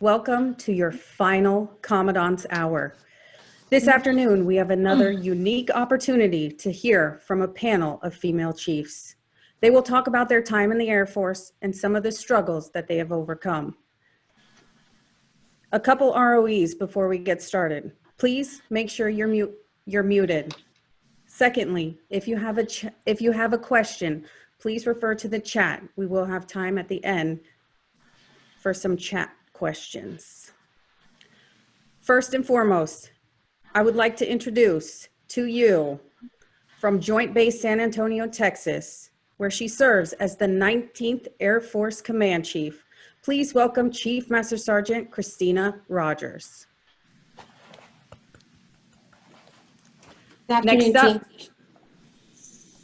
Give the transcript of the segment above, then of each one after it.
welcome to your final Commandant's Hour. This afternoon, we have another unique opportunity to hear from a panel of female chiefs. They will talk about their time in the Air Force and some of the struggles that they have overcome. A couple ROEs before we get started. Please make sure you're muted. Secondly, if you have a question, please refer to the chat. We will have time at the end for some chat questions. First and foremost, I would like to introduce to you from Joint Base San Antonio, Texas, where she serves as the 19th Air Force Command Chief. Please welcome Chief Master Sergeant Christina Rogers.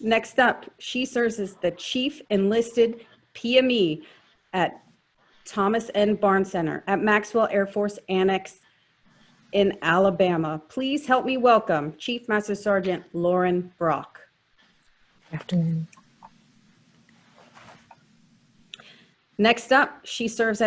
Next up, she serves as the Chief Enlisted PME at Thomas N. Barnes Center at Maxwell Air Force Annex in Alabama. Please help me welcome Chief Master Sergeant Lauren Brock. Good afternoon. Next up, she serves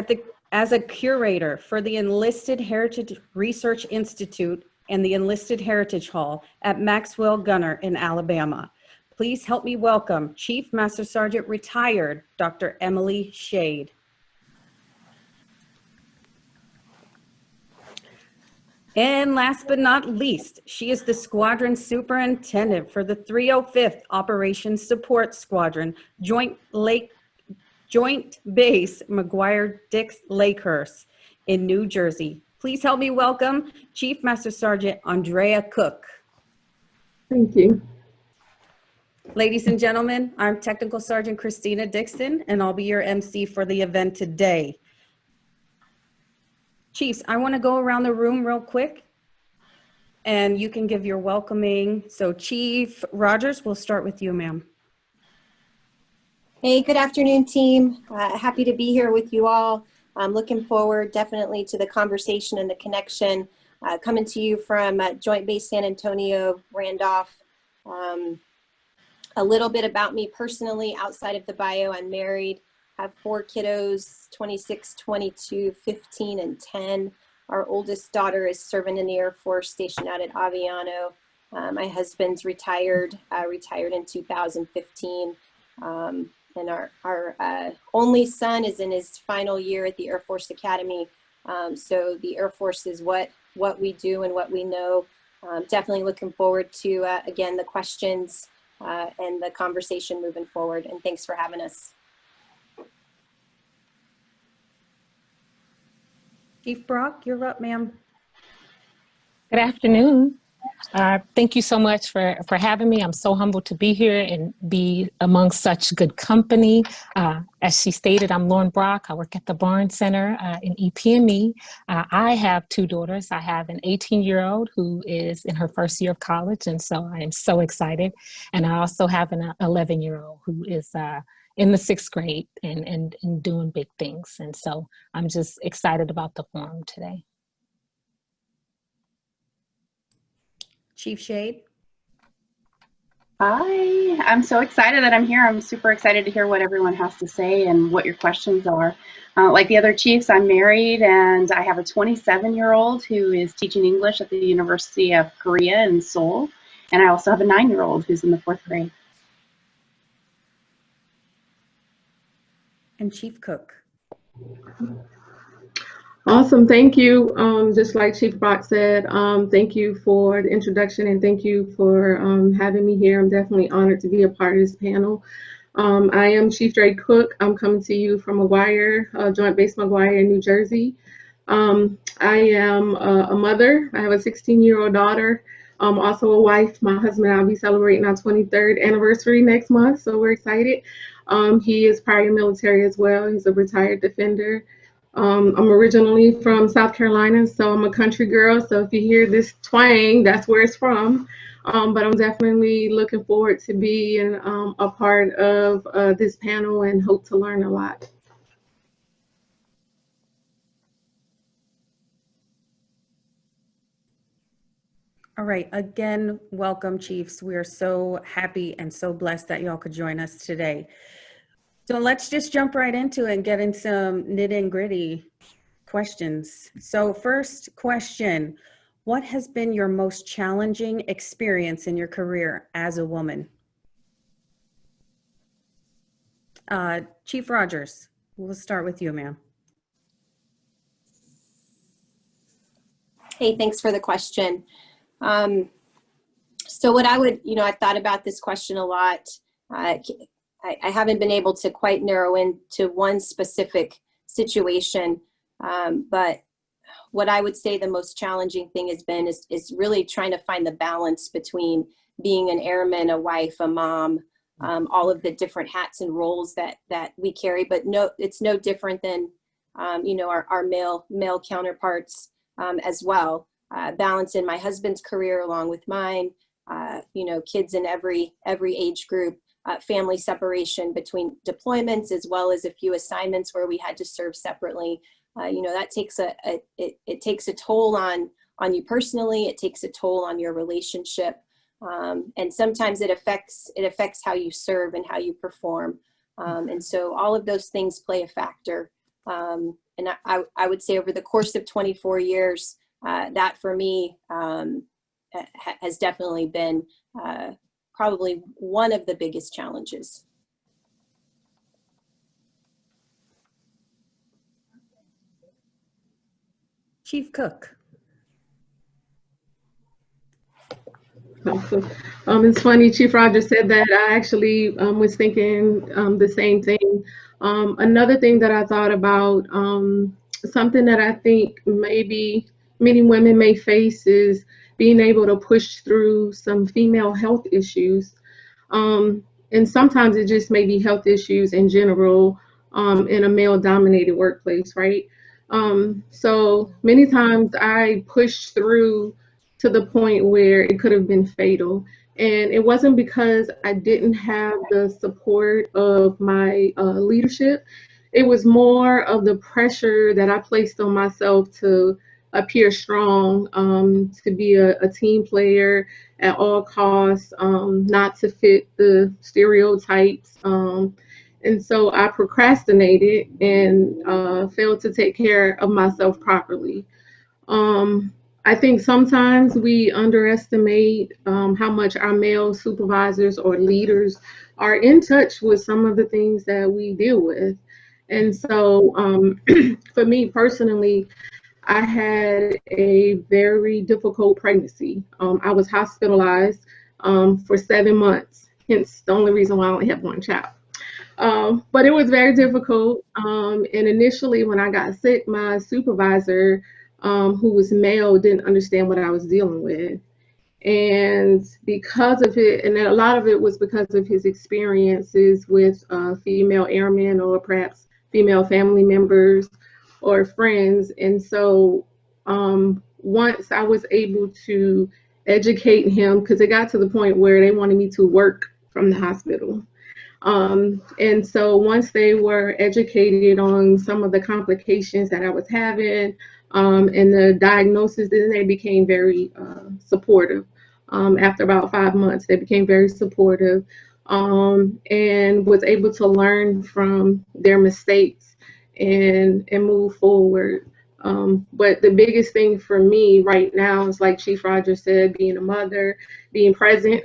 as a curator for the Enlisted Heritage Research Institute and the Enlisted Heritage Hall at Maxwell Gunner in Alabama. Please help me welcome Chief Master Sergeant Retired Dr. Emily Shade. And last but not least, she is the Squadron Superintendent for the 305th Operations Support Squadron, Joint Base McGuire-Dix Lakehurst in New Jersey. Please help me welcome Chief Master Sergeant Andriea Cook. Thank you. Ladies and gentlemen, I'm Technical Sergeant Christina Dixon, and I'll be your MC for the event today. Chiefs, I want to go around the room real quick, and you can give your welcoming. So Chief Rogers, we'll start with you, ma'am. Hey, good afternoon, team. Happy to be here with you all. I'm looking forward definitely to the conversation and the connection. Coming to you from Joint Base San Antonio, Randolph. A little bit about me personally outside of the bio. I'm married, have 4 kiddos, 26, 22, 15, and 10. Our oldest daughter is serving in the Air Force, stationed out at Aviano. My husband's retired in 2015. And our only son is in his final year at the Air Force Academy. So the Air Force is what we do and what we know. Definitely looking forward to, again, the questions and the conversation moving forward. And thanks for having us. Chief Brock, you're up, ma'am. Good afternoon. Thank you so much for having me. I'm so humbled to be here and be among such good company. As she stated, I'm Lauren Brock. I work at the Barnes Center in EPME. I have 2 daughters. I have an 18-year-old who is in her first year of college, and so I am so excited. And I also have an 11-year-old who is in the 6th grade and doing big things. And so I'm just excited about the forum today. Chief Shade. Hi, I'm so excited that I'm here. I'm super excited to hear what everyone has to say and what your questions are. Like the other chiefs, I'm married and I have a 27-year-old who is teaching English at the University of Korea in Seoul. And I also have a 9-year-old who's in the 4th grade. And Chief Cook. Awesome, thank you. Just like Chief Brock said, thank you for the introduction and thank you for having me here. I'm definitely honored to be a part of this panel. I am Chief Dre Cook. I'm coming to you from McGuire, Joint Base McGuire in New Jersey. I am a mother. I have a 16-year-old daughter, also a wife. My husband and I will be celebrating our 23rd anniversary next month, so we're excited. He is prior military as well. He's a retired defender. I'm originally from South Carolina, so I'm a country girl. So if you hear this twang, that's where it's from. But I'm definitely looking forward to being a part of this panel and hope to learn a lot. All right, again, welcome, Chiefs. We are so happy and so blessed that y'all could join us today. So let's just jump right into it and get in some nitty and gritty. questions. So first question, what has been your most challenging experience in your career as a woman? Chief Rogers, we'll start with you, ma'am. Hey, thanks for the question. So what I would, I thought about this question a lot. I haven't been able to quite narrow into one specific situation, but what I would say the most challenging thing has been is really trying to find the balance between being an airman, a wife, a mom, all of the different hats and roles that we carry. But no, it's no different than our male counterparts as well. Balancing my husband's career along with mine, kids in every age group, family separation between deployments, as well as a few assignments where we had to serve separately. That takes it takes a toll on you personally. It takes a toll on your relationship, and sometimes it affects how you serve and how you perform. And so all of those things play a factor. And I would say over the course of 24 years, that for me has definitely been probably one of the biggest challenges. Chief Cook. It's funny, Chief Rogers said that. I actually was thinking the same thing. Another thing that I thought about, something that I think maybe many women may face, is being able to push through some female health issues. And sometimes it just may be health issues in general in a male-dominated workplace, right? So many times I pushed through to the point where it could have been fatal. And it wasn't because I didn't have the support of my leadership. It was more of the pressure that I placed on myself to appear strong, to be a team player at all costs, not to fit the stereotypes. And so I procrastinated and failed to take care of myself properly. I think sometimes we underestimate how much our male supervisors or leaders are in touch with some of the things that we deal with. And so for me personally, I had a very difficult pregnancy. I was hospitalized for 7 months, hence the only reason why I only have one child. But it was very difficult. And initially when I got sick, my supervisor, who was male, didn't understand what I was dealing with. And because of it, and a lot of it was because of his experiences with female airmen or perhaps female family members or friends. And so once I was able to educate him, because it got to the point where they wanted me to work from the hospital. And so once they were educated on some of the complications that I was having and the diagnosis, then they became very supportive. After about 5 months, they became very supportive and was able to learn from their mistakes and move forward. But the biggest thing for me right now is, like Chief Rogers said, being a mother, being present,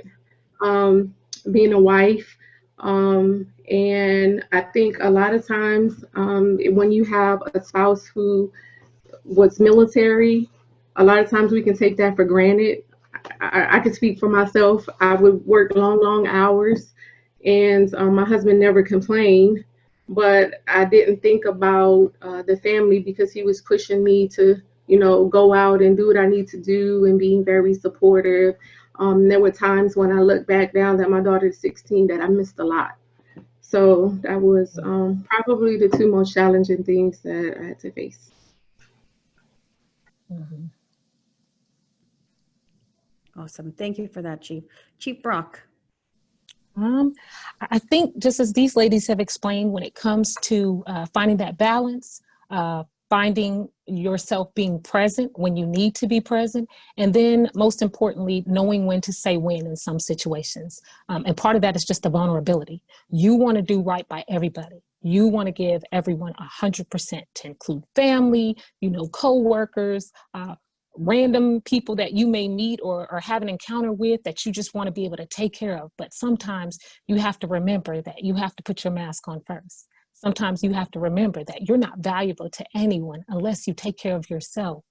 being a wife. And I think a lot of times when you have a spouse who was military, a lot of times we can take that for granted. I could speak for myself. I would work long hours, and my husband never complained, but I didn't think about the family because he was pushing me to, go out and do what I need to do and being very supportive. There were times when I look back now that my daughter is 16 that I missed a lot. So that was probably the two most challenging things that I had to face. Mm-hmm. Awesome. Thank you for that, Chief. Chief Brock. I think just as these ladies have explained, when it comes to finding that balance, finding yourself being present when you need to be present, and then most importantly, knowing when to say when in some situations. And part of that is just the vulnerability. You want to do right by everybody. You want to give everyone 100% to include family, co-workers, random people that you may meet or have an encounter with that you just want to be able to take care of. But sometimes you have to remember that you have to put your mask on first. Sometimes you have to remember that you're not valuable to anyone unless you take care of yourself.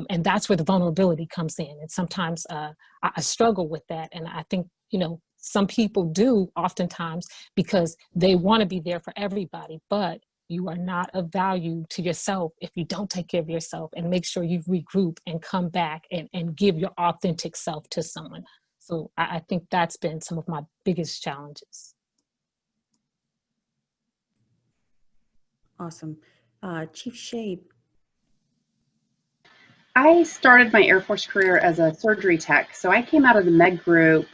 And that's where the vulnerability comes in. And sometimes I struggle with that. And I think, some people do oftentimes because they want to be there for everybody, but you are not of value to yourself if you don't take care of yourself and make sure you regroup and come back and give your authentic self to someone. So I think that's been some of my biggest challenges. Awesome. Chief Shade. I started my Air Force career as a surgery tech. So I came out of the med group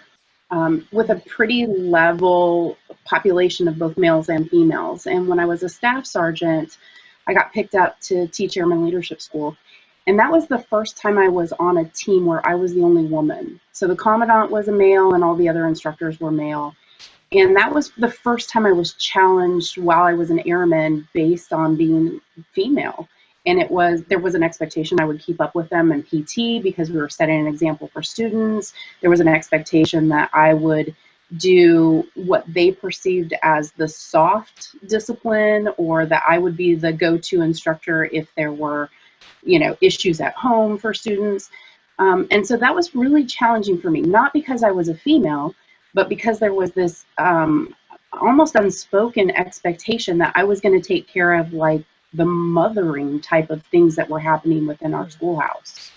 with a pretty level population of both males and females. And when I was a staff sergeant, I got picked up to teach Airman Leadership School. And that was the first time I was on a team where I was the only woman. So the commandant was a male and all the other instructors were male. And that was the first time I was challenged while I was an airman based on being female. And there was an expectation I would keep up with them in PT because we were setting an example for students. There was an expectation that I would do what they perceived as the soft discipline, or that I would be the go-to instructor if there were, issues at home for students. And so that was really challenging for me, not because I was a female, but because there was this almost unspoken expectation that I was going to take care of the mothering type of things that were happening within our schoolhouse.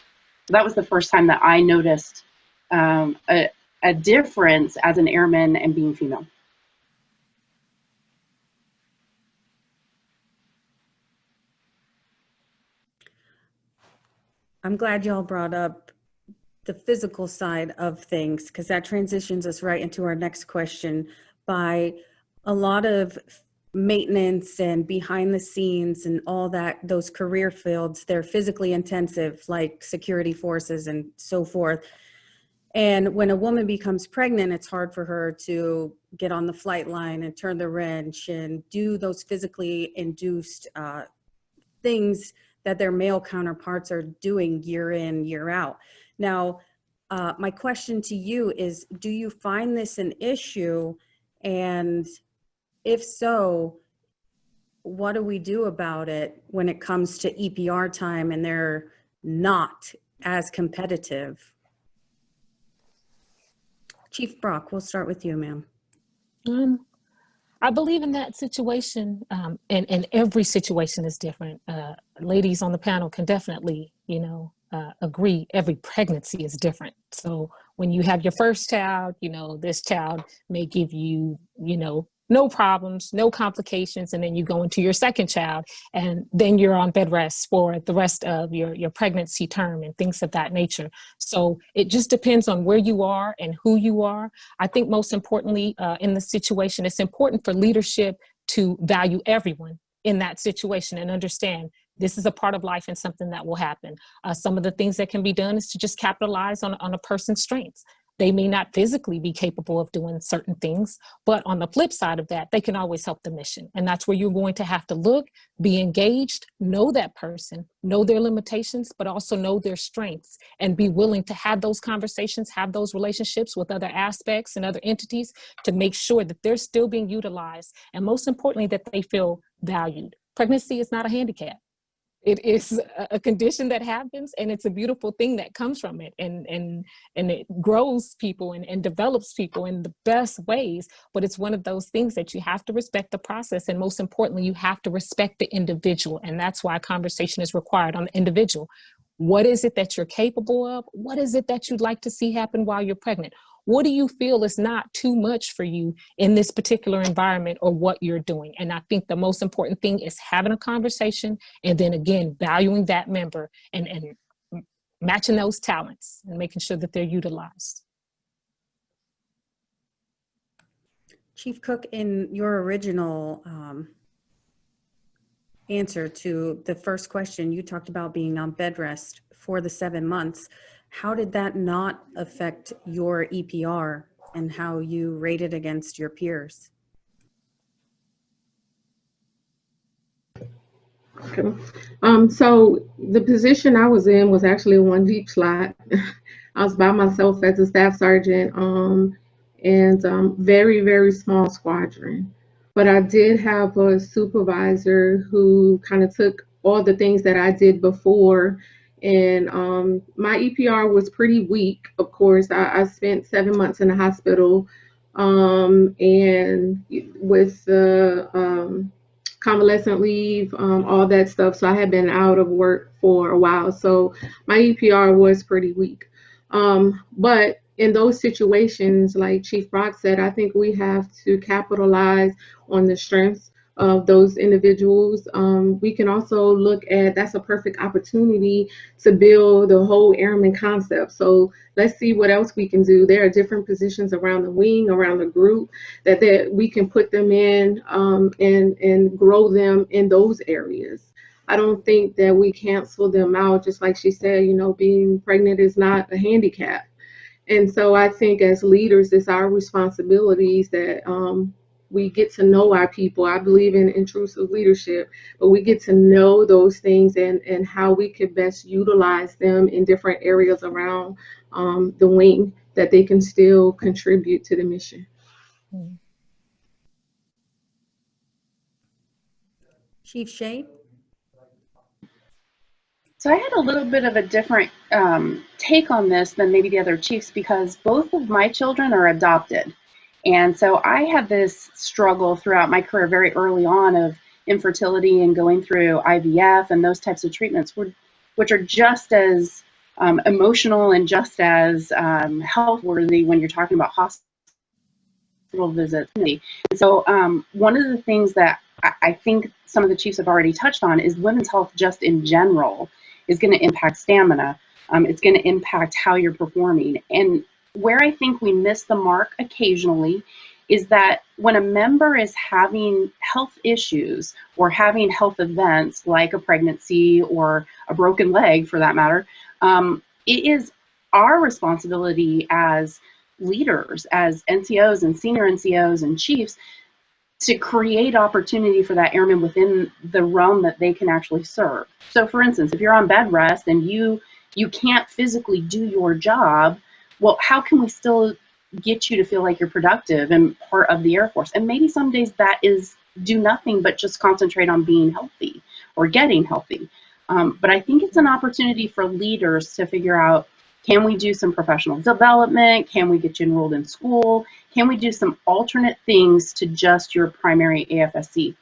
So that was the first time that I noticed a difference as an airman and being female. I'm glad y'all brought up the physical side of things, because that transitions us right into our next question. By a lot of maintenance and behind the scenes and all that, those career fields, they're physically intensive, like security forces and so forth. And when a woman becomes pregnant, it's hard for her to get on the flight line and turn the wrench and do those physically induced things that their male counterparts are doing year in, year out. Now, my question to you is, do you find this an issue? And if so, what do we do about it when it comes to EPR time and they're not as competitive? Chief Brock, we'll start with you, ma'am. I believe in that situation, and every situation is different. Ladies on the panel can definitely, agree every pregnancy is different. So when you have your first child, this child may give you, no problems, no complications, and then you go into your second child, and then you're on bed rest for the rest of your pregnancy term and things of that nature. So it just depends on where you are and who you are. I think most importantly, in the situation, it's important for leadership to value everyone in that situation and understand this is a part of life and something that will happen. Some of the things that can be done is to just capitalize on a person's strengths. They may not physically be capable of doing certain things, but on the flip side of that, they can always help the mission. And that's where you're going to have to look, be engaged, know that person, know their limitations, but also know their strengths, and be willing to have those conversations, have those relationships with other aspects and other entities to make sure that they're still being utilized. And most importantly, that they feel valued. Pregnancy is not a handicap. It is a condition that happens, and it's a beautiful thing that comes from it, and it grows people and develops people in the best ways. But it's one of those things that you have to respect the process, and most importantly, you have to respect the individual, and that's why conversation is required on the individual. What is it that you're capable of? What is it that you'd like to see happen while you're pregnant? What do you feel is not too much for you in this particular environment or what you're doing? And I think the most important thing is having a conversation, and then again, valuing that member and matching those talents and making sure that they're utilized. Chief Cook, in your original answer to the first question, you talked about being on bed rest for the 7 months. How did that not affect your EPR and how you rated against your peers? Okay. So the position I was in was actually a one deep slot. I was by myself as a staff sergeant, and very, very small squadron. But I did have a supervisor who kind of took all the things that I did before, and my EPR was pretty weak. Of course, I spent 7 months in the hospital, and with the convalescent leave, all that stuff. So I had been out of work for a while. So my EPR was pretty weak. But in those situations, like Chief Brock said, I think we have to capitalize on the strengths of those individuals. We can also look at, that's a perfect opportunity to build the whole airman concept. So let's see what else we can do. There are different positions around the wing, around the group that we can put them in, and grow them in those areas. I don't think that we cancel them out. Just like she said, being pregnant is not a handicap. And so I think as leaders, it's our responsibilities that we get to know our people. I believe in intrusive leadership, but we get to know those things and how we could best utilize them in different areas around the wing that they can still contribute to the mission. Chief Shade? So I had a little bit of a different take on this than maybe the other chiefs, because both of my children are adopted. And so I had this struggle throughout my career very early on of infertility and going through IVF and those types of treatments, which are just as emotional and just as health worthy when you're talking about hospital visits. And so one of the things that I think some of the chiefs have already touched on is women's health just in general is going to impact stamina. It's going to impact how you're performing. And where I think we miss the mark occasionally is that when a member is having health issues or having health events like a pregnancy or a broken leg for that matter, it is our responsibility as leaders, as NCOs and senior NCOs and chiefs, to create opportunity for that airman within the realm that they can actually serve. So for instance, if you're on bed rest and you can't physically do your job, well, how can we still get you to feel like you're productive and part of the Air Force? And maybe some days that is do nothing but just concentrate on being healthy or getting healthy. But I think it's an opportunity for leaders to figure out, can we do some professional development? Can we get you enrolled in school? Can we do some alternate things to just your primary AFSC?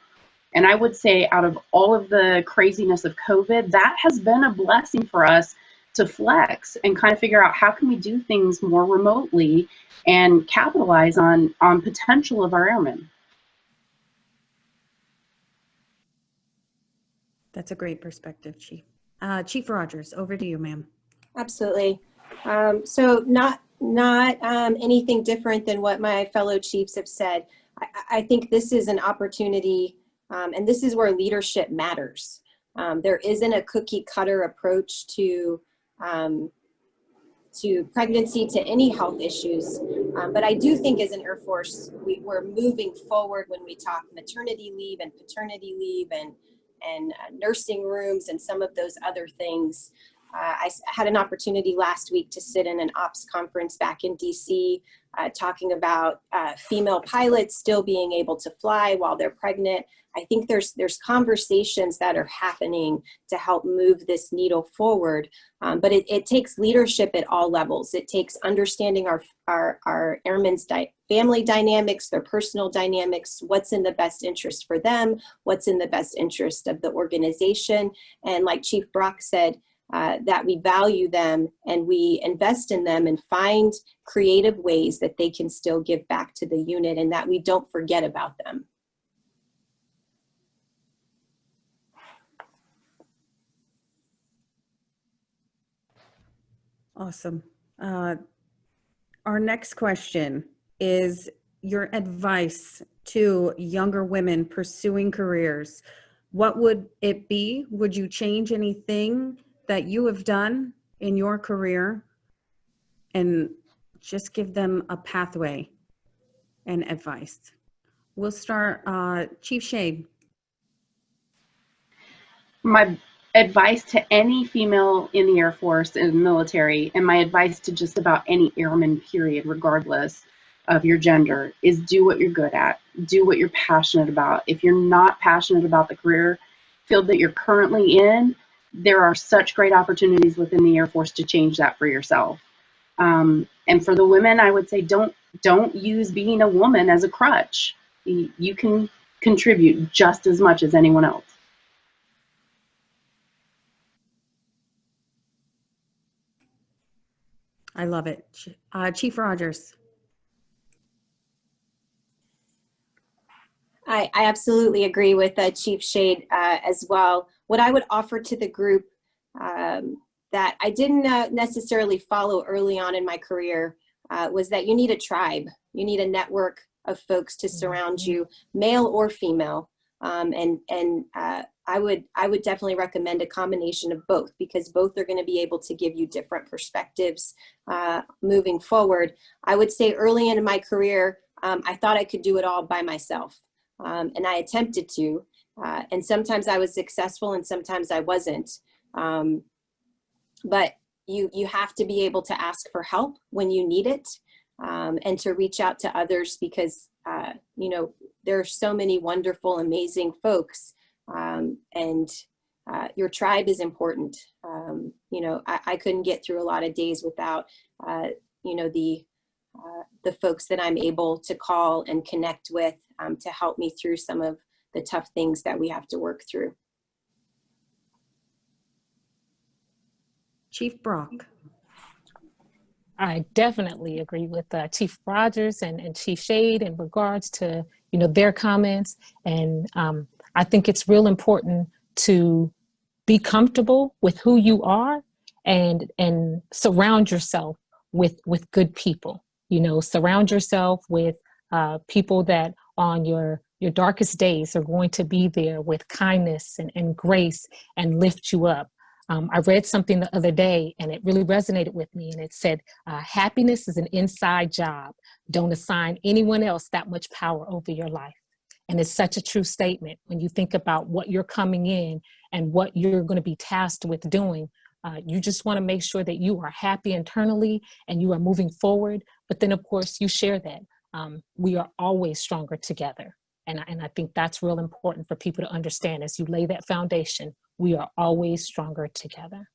And I would say out of all of the craziness of COVID, that has been a blessing for us to flex and kind of figure out how can we do things more remotely and capitalize on potential of our airmen. That's a great perspective, Chief. Chief Rogers, over to you, ma'am. Absolutely. So not anything different than what my fellow chiefs have said. I think this is an opportunity, and this is where leadership matters. There isn't a cookie cutter approach to pregnancy, to any health issues. But I do think as an Air Force, we're moving forward when we talk maternity leave and paternity leave and nursing rooms and some of those other things. I had an opportunity last week to sit in an ops conference back in DC, talking about female pilots still being able to fly while they're pregnant. I think there's conversations that are happening to help move this needle forward, but it takes leadership at all levels. It takes understanding our airmen's family dynamics, their personal dynamics, what's in the best interest for them, what's in the best interest of the organization, and like Chief Brock said, that we value them and we invest in them and find creative ways that they can still give back to the unit and that we don't forget about them. Awesome. Our next question is your advice to younger women pursuing careers. What would it be? Would you change anything that you have done in your career? And just give them a pathway and advice. We'll start, Chief Shade. my advice to any female in the Air Force and the military, and my advice to just about any airman, period, regardless of your gender, is do what you're good at. Do what you're passionate about. If you're not passionate about the career field that you're currently in, there are such great opportunities within the Air Force to change that for yourself. And for the women, I would say don't use being a woman as a crutch. You can contribute just as much as anyone else. I love it. Chief Rogers. I absolutely agree with Chief Shade as well. What I would offer to the group that I didn't necessarily follow early on in my career was that you need a tribe. You need a network of folks to surround you, male or female. I would definitely recommend a combination of both, because both are going to be able to give you different perspectives moving forward. I would say early in my career, I thought I could do it all by myself. And I attempted to, and sometimes I was successful and sometimes I wasn't. But you have to be able to ask for help when you need it, and to reach out to others, because, you know, there are so many wonderful, amazing folks, and your tribe is important. You know, I couldn't get through a lot of days without, you know, the folks that I'm able to call and connect with to help me through some of the tough things that we have to work through. Chief Brock. I definitely agree with Chief Rogers and Chief Shade in regards to, you know, their comments. And I think it's real important to be comfortable with who you are and surround yourself with good people. You know, surround yourself with people that on your darkest days are going to be there with kindness and grace and lift you up. I read something the other day and it really resonated with me, and it said, happiness is an inside job. Don't assign anyone else that much power over your life. And it's such a true statement when you think about what you're coming in and what you're going to be tasked with doing. You just want to make sure that you are happy internally and you are moving forward. But then, of course, you share that. We are always stronger together. And I think that's real important for people to understand. As you lay that foundation, we are always stronger together.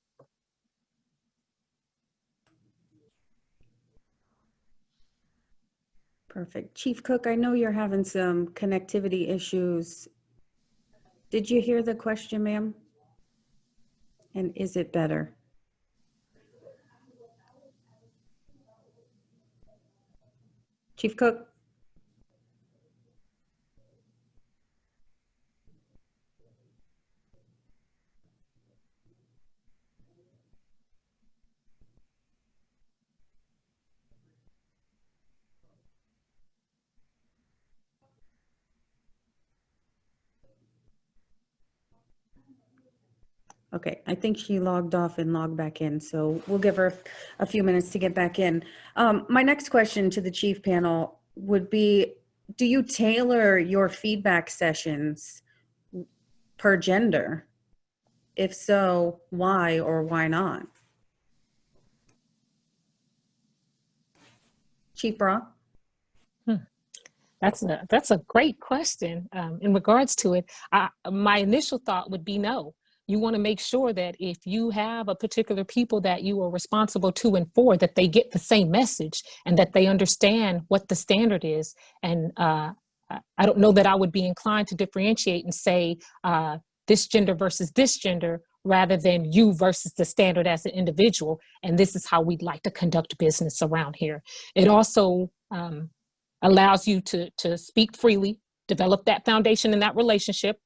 Perfect. Chief Cook, I know you're having some connectivity issues. Did you hear the question, ma'am? And is it better? Chief Cook? Okay, I think she logged off and logged back in, so we'll give her a few minutes to get back in. My next question to the chief panel would be, do you tailor your feedback sessions per gender? If so, why or why not? Chief Brock? That's a great question. In regards to it, my initial thought would be no. You want to make sure that if you have a particular people that you are responsible to and for, that they get the same message and that they understand what the standard is. And I don't know that I would be inclined to differentiate and say this gender versus this gender, rather than you versus the standard as an individual. And this is how we'd like to conduct business around here. It also allows you to speak freely, develop that foundation in that relationship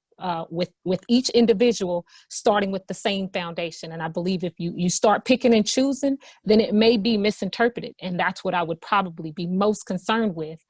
with each individual, starting with the same foundation. And I believe if you start picking and choosing, then it may be misinterpreted. And that's what I would probably be most concerned with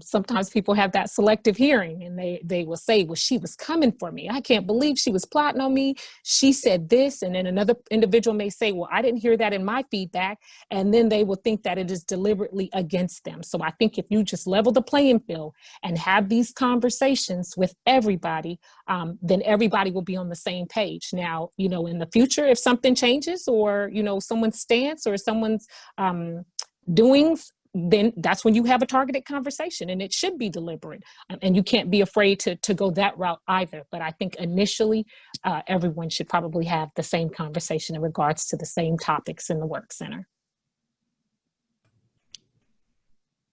Sometimes people have that selective hearing and they will say, well, she was coming for me. I can't believe she was plotting on me. She said this. And then another individual may say, well, I didn't hear that in my feedback. And then they will think that it is deliberately against them. So I think if you just level the playing field and have these conversations with everybody, then everybody will be on the same page. Now, you know, in the future, if something changes or, you know, someone's stance or someone's doings, then that's when you have a targeted conversation, and it should be deliberate. And you can't be afraid to go that route either. But I think initially, everyone should probably have the same conversation in regards to the same topics in the work center.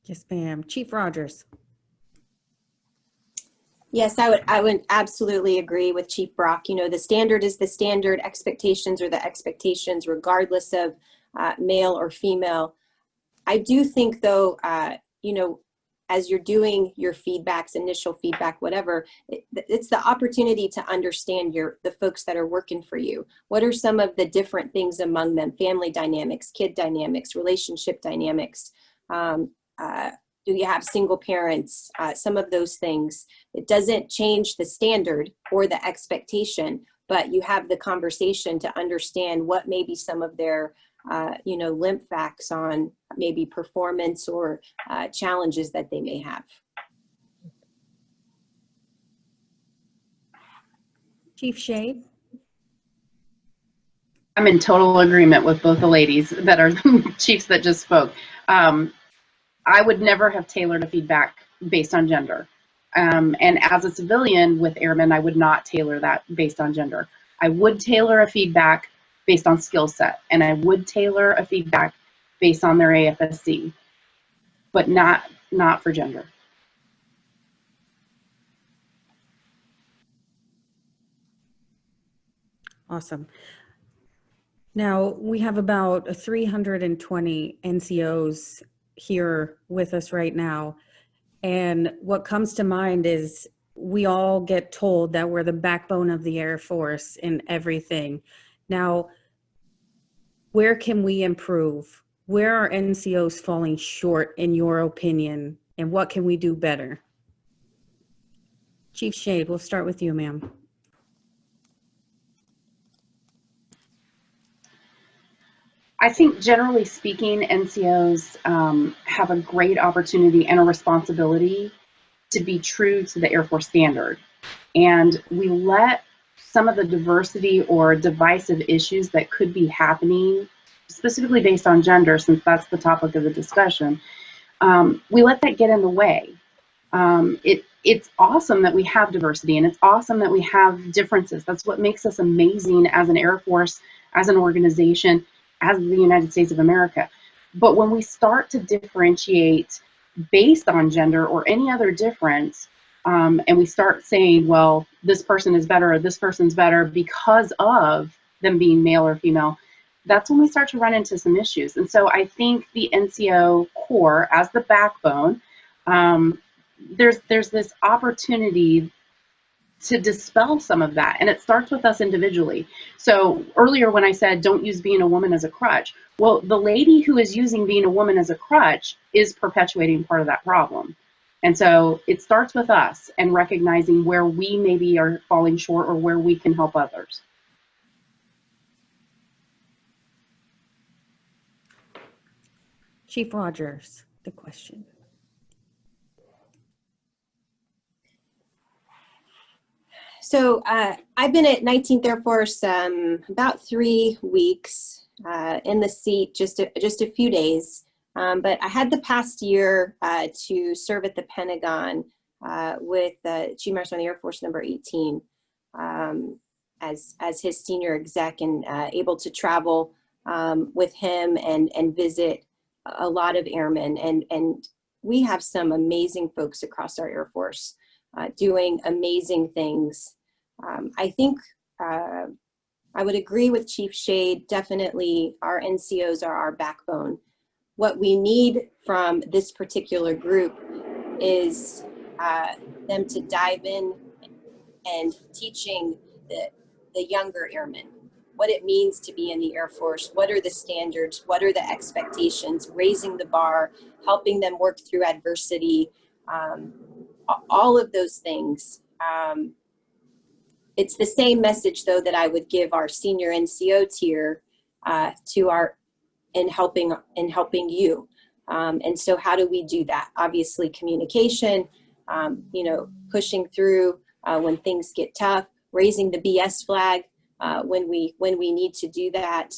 Yes, ma'am. Chief Rogers. Yes, I would absolutely agree with Chief Brock. You know, the standard is the standard, expectations are the expectations, regardless of male or female. I do think, though, you know, as you're doing your feedbacks, initial feedback, whatever, it's the opportunity to understand the folks that are working for you. What are some of the different things among them? Family dynamics, kid dynamics, relationship dynamics. Do you have single parents? Some of those things. It doesn't change the standard or the expectation, but you have the conversation to understand what may be some of their you know, limp facts on maybe performance or challenges that they may have. Chief Shade. I'm in total agreement with both the ladies that are the chiefs that just spoke. I would never have tailored a feedback based on gender. And as a civilian with airmen, I would not tailor that based on gender. I would tailor a feedback based on skill set, and I would tailor a feedback based on their AFSC, but not for gender. Awesome. Now, we have about 320 NCOs here with us right now. And what comes to mind is we all get told that we're the backbone of the Air Force in everything. Now, where can we improve? Where are NCOs falling short, in your opinion? And what can we do better? Chief Shade, we'll start with you, ma'am. I think generally speaking, NCOs have a great opportunity and a responsibility to be true to the Air Force standard. And we let some of the diversity or divisive issues that could be happening, specifically based on gender, since that's the topic of the discussion, we let that get in the way. It's awesome that we have diversity, and it's awesome that we have differences. That's what makes us amazing as an Air Force, as an organization, as the United States of America. But when we start to differentiate based on gender or any other difference, and we start saying, well, this person is better or this person's better because of them being male or female, that's when we start to run into some issues. And so I think the NCO core, as the backbone, there's this opportunity to dispel some of that, and it starts with us individually. So earlier when I said don't use being a woman as a crutch, well, the lady who is using being a woman as a crutch is perpetuating part of that problem. And so it starts with us and recognizing where we maybe are falling short or where we can help others. Chief Rogers, the question. So I've been at 19th Air Force about 3 weeks, in the seat just a few days. But I had the past year to serve at the Pentagon with Chief Master of the Air Force number 18 as his senior exec, and able to travel with him and visit a lot of airmen. And we have some amazing folks across our Air Force doing amazing things. I think I would agree with Chief Shade. Definitely our NCOs are our backbone. What we need from this particular group is them to dive in and teaching the younger airmen what it means to be in the Air Force, what are the standards, what are the expectations, raising the bar, helping them work through adversity, all of those things. It's the same message, though, that I would give our senior NCO tier to our in helping you. And so how do we do that? Obviously, communication, pushing through when things get tough, raising the BS flag when we need to do that,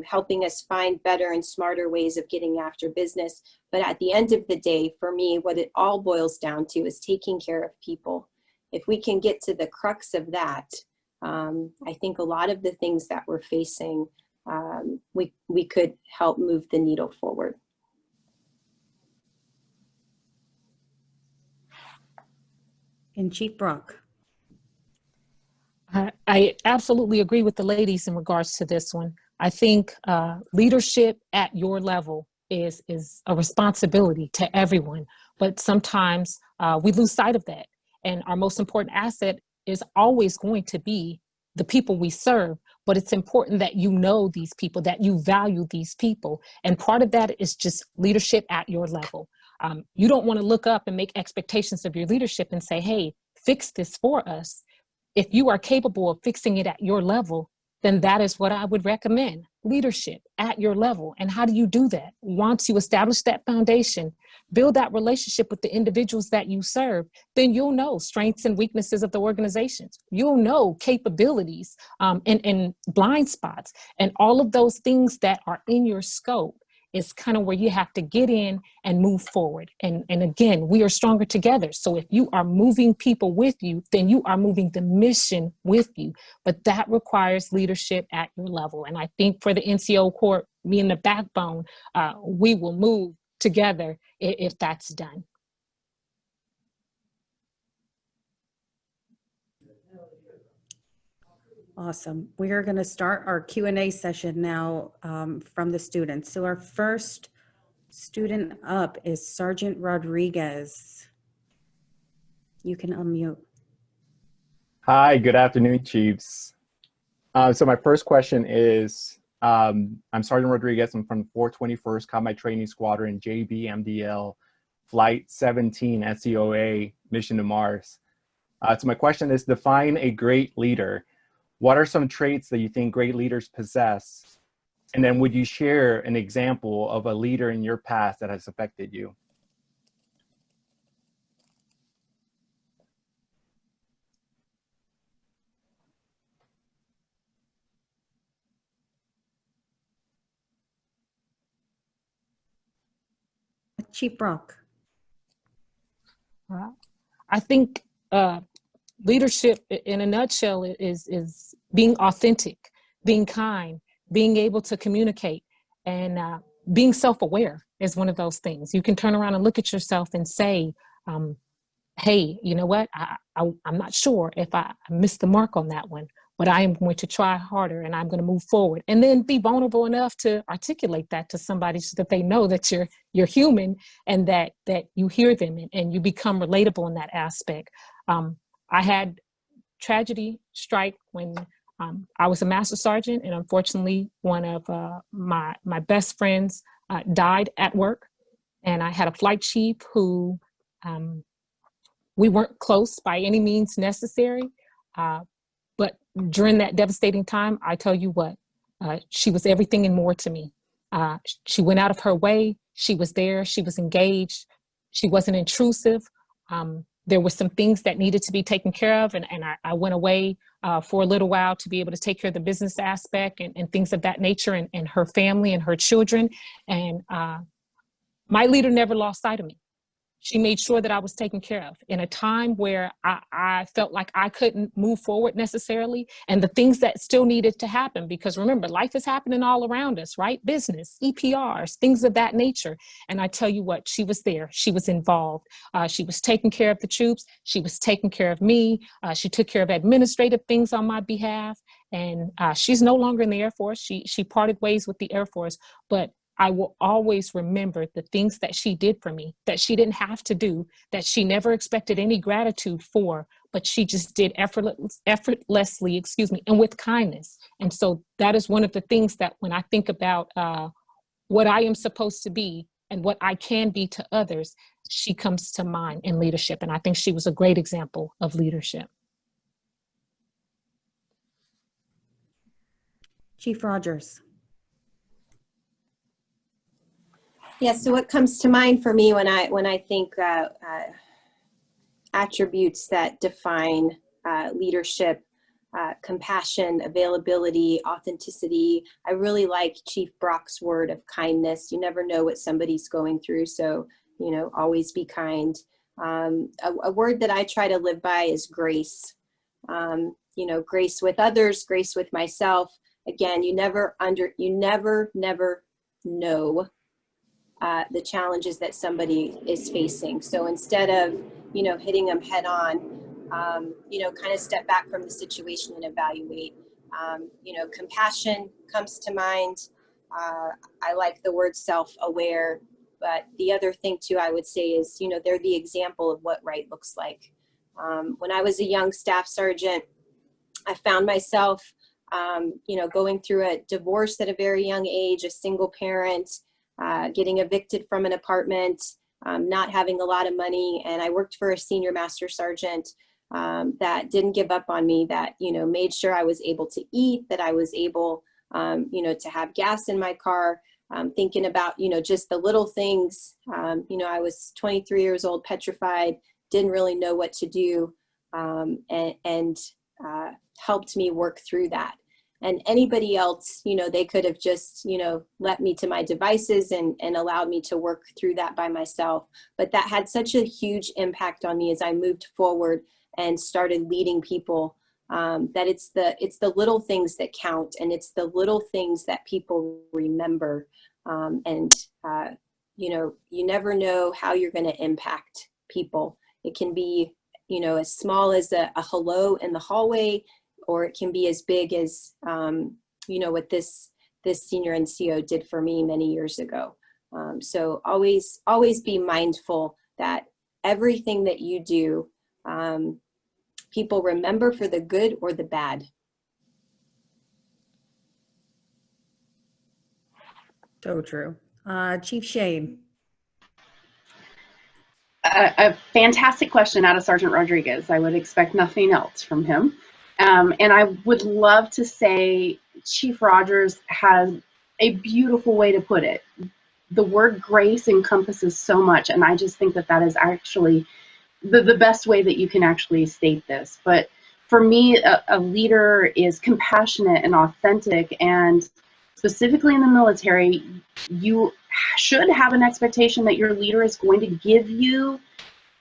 helping us find better and smarter ways of getting after business. But at the end of the day, for me, what it all boils down to is taking care of people. If we can get to the crux of that, I think a lot of the things that we're facing, we could help move the needle forward. And Chief Brock. I absolutely agree with the ladies in regards to this one. I think leadership at your level is a responsibility to everyone, but sometimes we lose sight of that. And our most important asset is always going to be the people we serve, but it's important that you know these people, that you value these people. And part of that is just leadership at your level. You don't want to look up and make expectations of your leadership and say, hey, fix this for us. If you are capable of fixing it at your level, then that is what I would recommend. Leadership at your level. And how do you do that? Once you establish that foundation, build that relationship with the individuals that you serve, then you'll know strengths and weaknesses of the organizations. You'll know capabilities and blind spots, and all of those things that are in your scope is kind of where you have to get in and move forward. And again, we are stronger together. So if you are moving people with you, then you are moving the mission with you. But that requires leadership at your level. And I think for the NCO Corps, being the backbone, we will move together if that's done. Awesome. We are going to start our Q&A session now from the students. So our first student up is Sergeant Rodriguez. You can unmute. Hi, good afternoon, Chiefs. So my first question is, I'm Sergeant Rodriguez. I'm from 421st Combat Training Squadron, JBMDL, Flight 17 NCOA, Mission to Mars. So my question is, define a great leader. What are some traits that you think great leaders possess? And then would you share an example of a leader in your past that has affected you? Chief Brock. I think leadership in a nutshell is being authentic, being kind, being able to communicate, and being self-aware is one of those things. You can turn around and look at yourself and say, hey, you know what? I'm not sure if I missed the mark on that one, but I am going to try harder and I'm going to move forward. And then be vulnerable enough to articulate that to somebody so that they know that you're human and that you hear them and you become relatable in that aspect. I had tragedy strike when I was a master sergeant, and unfortunately, one of my best friends died at work. And I had a flight chief who we weren't close by any means necessary, but during that devastating time, I tell you what, she was everything and more to me. She went out of her way. She was there. She was engaged. She wasn't intrusive. There were some things that needed to be taken care of, and I went away for a little while to be able to take care of the business aspect and things of that nature, and her family and her children. And my leader never lost sight of me. She made sure that I was taken care of in a time where I felt like I couldn't move forward necessarily, and the things that still needed to happen, because remember, life is happening all around us, right? Business, EPRs, things of that nature. And I tell you what, she was there. She was involved. She was taking care of the troops. She was taking care of me. She took care of administrative things on my behalf. And she's no longer in the Air Force. She parted ways with the Air Force, but I will always remember the things that she did for me, that she didn't have to do, that she never expected any gratitude for, but she just did effortlessly, and with kindness. And so that is one of the things that when I think about what I am supposed to be and what I can be to others, she comes to mind in leadership. And I think she was a great example of leadership. Chief Rogers. Yeah, so what comes to mind for me when I think attributes that define leadership, compassion, availability, authenticity. I really like Chief Brock's word of kindness. You never know what somebody's going through, so always be kind. A word that I try to live by is grace. Grace with others, grace with myself. Again, you never know the challenges that somebody is facing. So instead of, hitting them head on, kind of step back from the situation and evaluate. Compassion comes to mind. I like the word self-aware, but the other thing too, I would say is, they're the example of what right looks like. When I was a young staff sergeant, I found myself, going through a divorce at a very young age, a single parent, getting evicted from an apartment, not having a lot of money. And I worked for a senior master sergeant that didn't give up on me, that, made sure I was able to eat, that I was able, to have gas in my car, thinking about, just the little things. I was 23 years old, petrified, didn't really know what to do, and helped me work through that. And anybody else, they could have just, let me to my devices and allowed me to work through that by myself. But that had such a huge impact on me as I moved forward and started leading people, that it's the little things that count, and it's the little things that people remember. You never know how you're going to impact people. It can be, as small as a hello in the hallway, or it can be as big as, what this senior NCO did for me many years ago. So always be mindful that everything that you do, people remember for the good or the bad. So true. Chief Shade. A fantastic question out of Sergeant Rodriguez. I would expect nothing else from him. And I would love to say Chief Rogers has a beautiful way to put it. The word grace encompasses so much, and I just think that is actually the best way that you can actually state this. But for me, a leader is compassionate and authentic, and specifically in the military, you should have an expectation that your leader is going to give you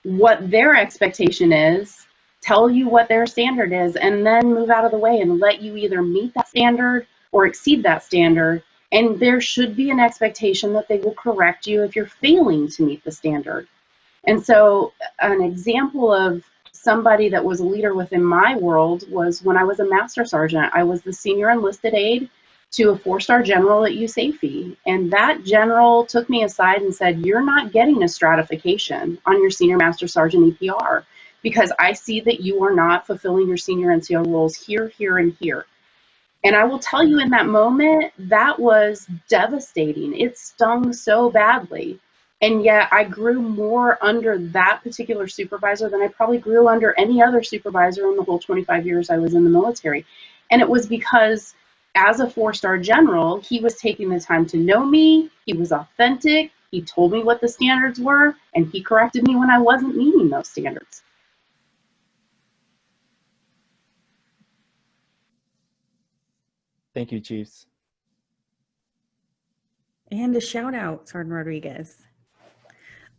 what their expectation is, tell you what their standard is, and then move out of the way and let you either meet that standard or exceed that standard. And there should be an expectation that they will correct you if you're failing to meet the standard. And so an example of somebody that was a leader within my world was when I was a master sergeant. I was the senior enlisted aide to a 4-star general at USAF. And that general took me aside and said, "You're not getting a stratification on your senior master sergeant EPR, because I see that you are not fulfilling your senior NCO roles here, here, and here." And I will tell you, in that moment, that was devastating. It stung so badly. And yet I grew more under that particular supervisor than I probably grew under any other supervisor in the whole 25 years I was in the military. And it was because as a 4-star general, he was taking the time to know me, he was authentic, he told me what the standards were, and he corrected me when I wasn't meeting those standards. Thank you, Chiefs. And a shout out, Sergeant Rodriguez.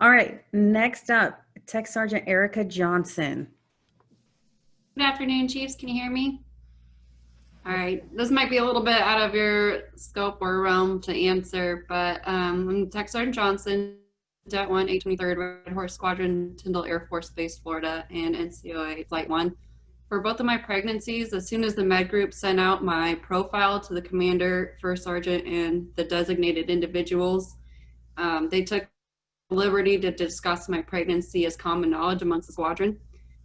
All right, next up, Tech Sergeant Erica Johnson. Good afternoon, Chiefs. Can you hear me? All right, this might be a little bit out of your scope or realm to answer, but I'm Tech Sergeant Johnson, Det 1, 823rd Red Horse Squadron, Tyndall Air Force Base, Florida, and NCOA Flight 1. For both of my pregnancies, as soon as the med group sent out my profile to the commander, first sergeant, and the designated individuals, they took the liberty to discuss my pregnancy as common knowledge amongst the squadron.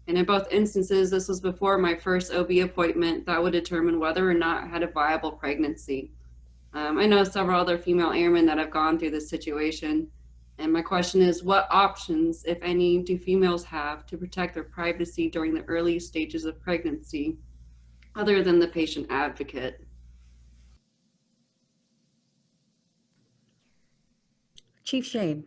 And in both instances, this was before my first OB appointment that would determine whether or not I had a viable pregnancy. I know several other female airmen that have gone through this situation. And my question is, what options, if any, do females have to protect their privacy during the early stages of pregnancy, other than the patient advocate? Chief Shade.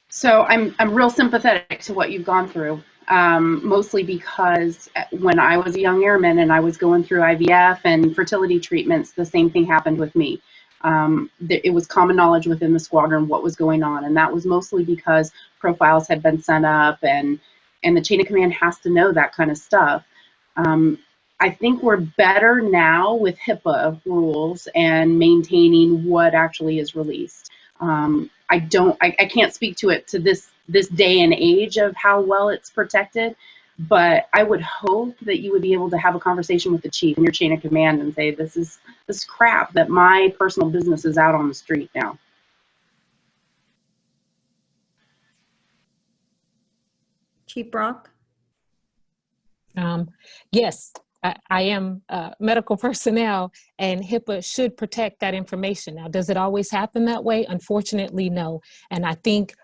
So I'm real sympathetic to what you've gone through, mostly because when I was a young airman and I was going through IVF and fertility treatments, the same thing happened with me. It was common knowledge within the squadron what was going on, and that was mostly because profiles had been sent up, and the chain of command has to know that kind of stuff. I think we're better now with HIPAA rules and maintaining what actually is released. I can't speak to it to this day and age of how well it's protected, but I would hope that you would be able to have a conversation with the chief and your chain of command and say, this is crap that my personal business is out on the street now. Chief Brock. Yes, I am medical personnel, and HIPAA should protect that information. Now, does it always happen that way? Unfortunately, no. And I think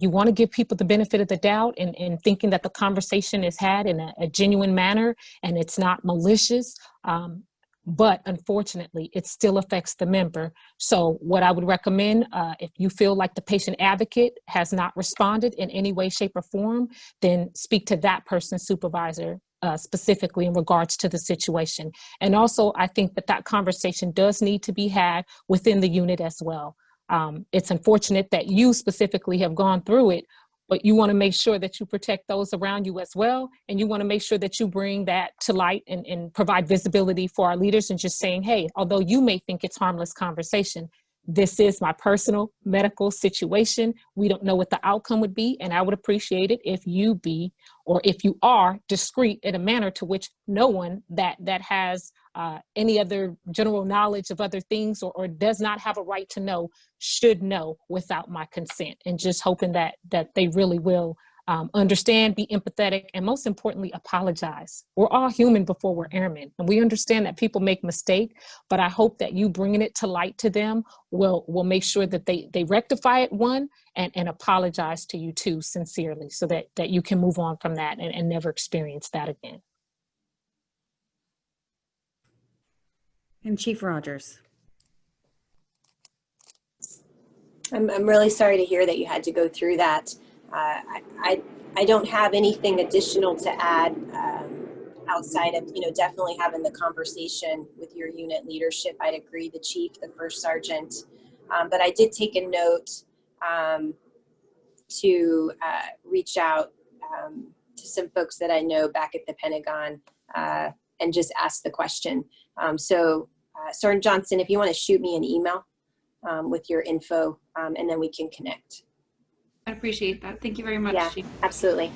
you want to give people the benefit of the doubt in thinking that the conversation is had in a genuine manner and it's not malicious. But unfortunately, it still affects the member. So what I would recommend, if you feel like the patient advocate has not responded in any way, shape, or form, then speak to that person's supervisor specifically in regards to the situation. And also, I think that conversation does need to be had within the unit as well. It's unfortunate that you specifically have gone through it, but you want to make sure that you protect those around you as well. And you want to make sure that you bring that to light and provide visibility for our leaders and just saying, hey, although you may think it's harmless conversation, this is my personal medical situation. We don't know what the outcome would be. And I would appreciate it if you are discreet in a manner to which no one that has any other general knowledge of other things or does not have a right to know should know without my consent, and just hoping that they really will understand, be empathetic, and most importantly, apologize. We're all human before we're airmen, and we understand that people make mistakes, but I hope that you bringing it to light to them will make sure that they rectify it, one, and apologize to you too, sincerely, so that you can move on from that and never experience that again. And Chief Rogers. I'm really sorry to hear that you had to go through that. I don't have anything additional to add outside of, definitely having the conversation with your unit leadership. I'd agree, the chief, the first sergeant. But I did take a note to reach out to some folks that I know back at the Pentagon and just ask the question. So Sergeant Johnson, if you want to shoot me an email with your info, and then we can connect. I appreciate that. Thank you very much, Yeah, Chief. absolutely.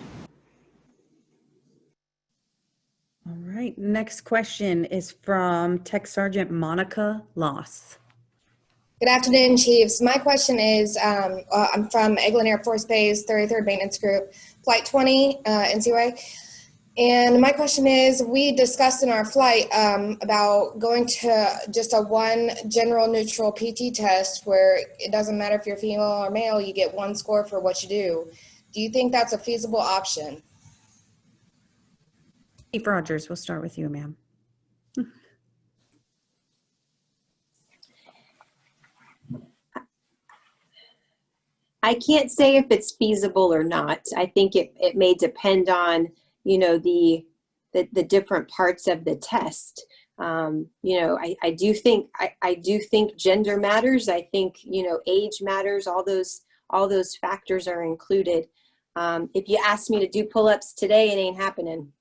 All right, next question is from Tech Sergeant Monica Loss. Good afternoon, Chiefs. My question is, I'm from Eglin Air Force Base, 33rd Maintenance Group, Flight 20, NCOA. And my question is, we discussed in our flight about going to just a one general neutral PT test where it doesn't matter if you're female or male, you get one score for what you do. Do you think that's a feasible option? Chief Rogers, we'll start with you, ma'am. I can't say if it's feasible or not. I think it may depend on, the different parts of the test. I do think gender matters. I think, age matters. All those factors are included. If you ask me to do pull-ups today, it ain't happening.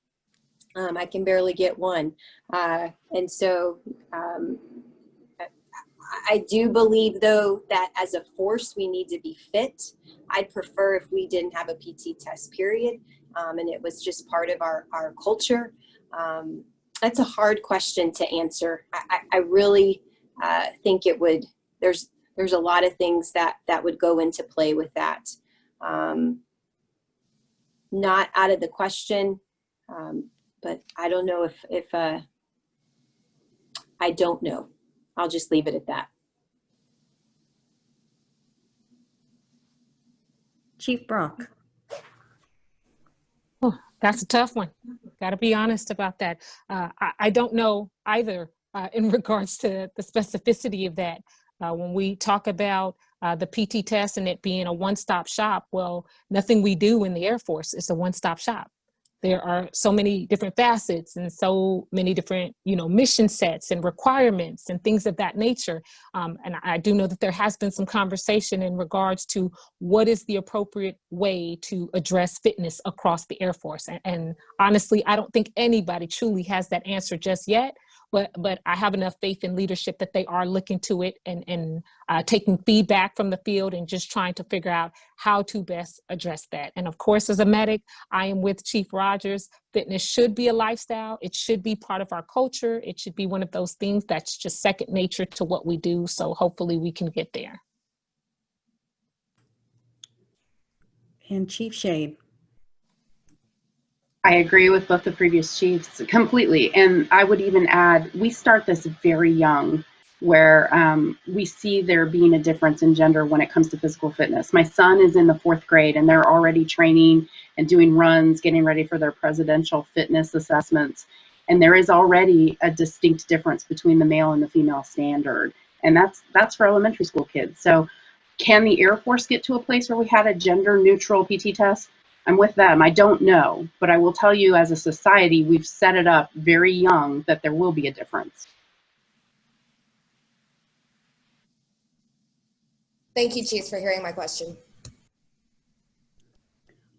I can barely get one. And so I do believe, though, that as a force, we need to be fit. I'd prefer if we didn't have a PT test, period, and it was just part of our culture. That's a hard question to answer. I really think it would, there's a lot of things that would go into play with that. Not out of the question, but I don't know if I don't know. I'll just leave it at that. Chief Brock. Oh, that's a tough one. Got to be honest about that. I don't know either in regards to the specificity of that. When we talk about the PT test and it being a one-stop shop, well, nothing we do in the Air Force is a one-stop shop. There are so many different facets and so many different, mission sets and requirements and things of that nature. And I do know that there has been some conversation in regards to what is the appropriate way to address fitness across the Air Force. And honestly, I don't think anybody truly has that answer just yet. But I have enough faith in leadership that they are looking to it and taking feedback from the field and just trying to figure out how to best address that. And of course, as a medic, I am with Chief Rogers. Fitness should be a lifestyle. It should be part of our culture. It should be one of those things that's just second nature to what we do. So hopefully we can get there. And Chief Shade. I agree with both the previous chiefs completely. And I would even add, we start this very young, where we see there being a difference in gender when it comes to physical fitness. My son is in the 4th grade and they're already training and doing runs, getting ready for their presidential fitness assessments. And there is already a distinct difference between the male and the female standard. And that's for elementary school kids. So can the Air Force get to a place where we had a gender neutral PT test? I'm with them. I don't know, but I will tell you as a society, we've set it up very young that there will be a difference. Thank you, Chiefs, for hearing my question.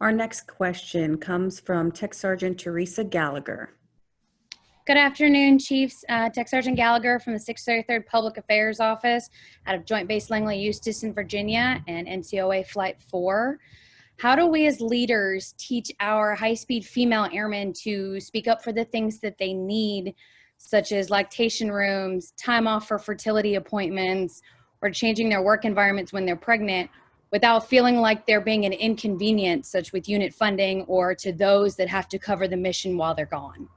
Our next question comes from Tech Sergeant Teresa Gallagher. Good afternoon, Chiefs. Tech Sergeant Gallagher from the 633rd Public Affairs Office out of Joint Base Langley, Eustis, Virginia, and NCOA Flight 4. How do we as leaders teach our high-speed female airmen to speak up for the things that they need, such as lactation rooms, time off for fertility appointments, or changing their work environments when they're pregnant, without feeling like they're being an inconvenience, such with unit funding or to those that have to cover the mission while they're gone?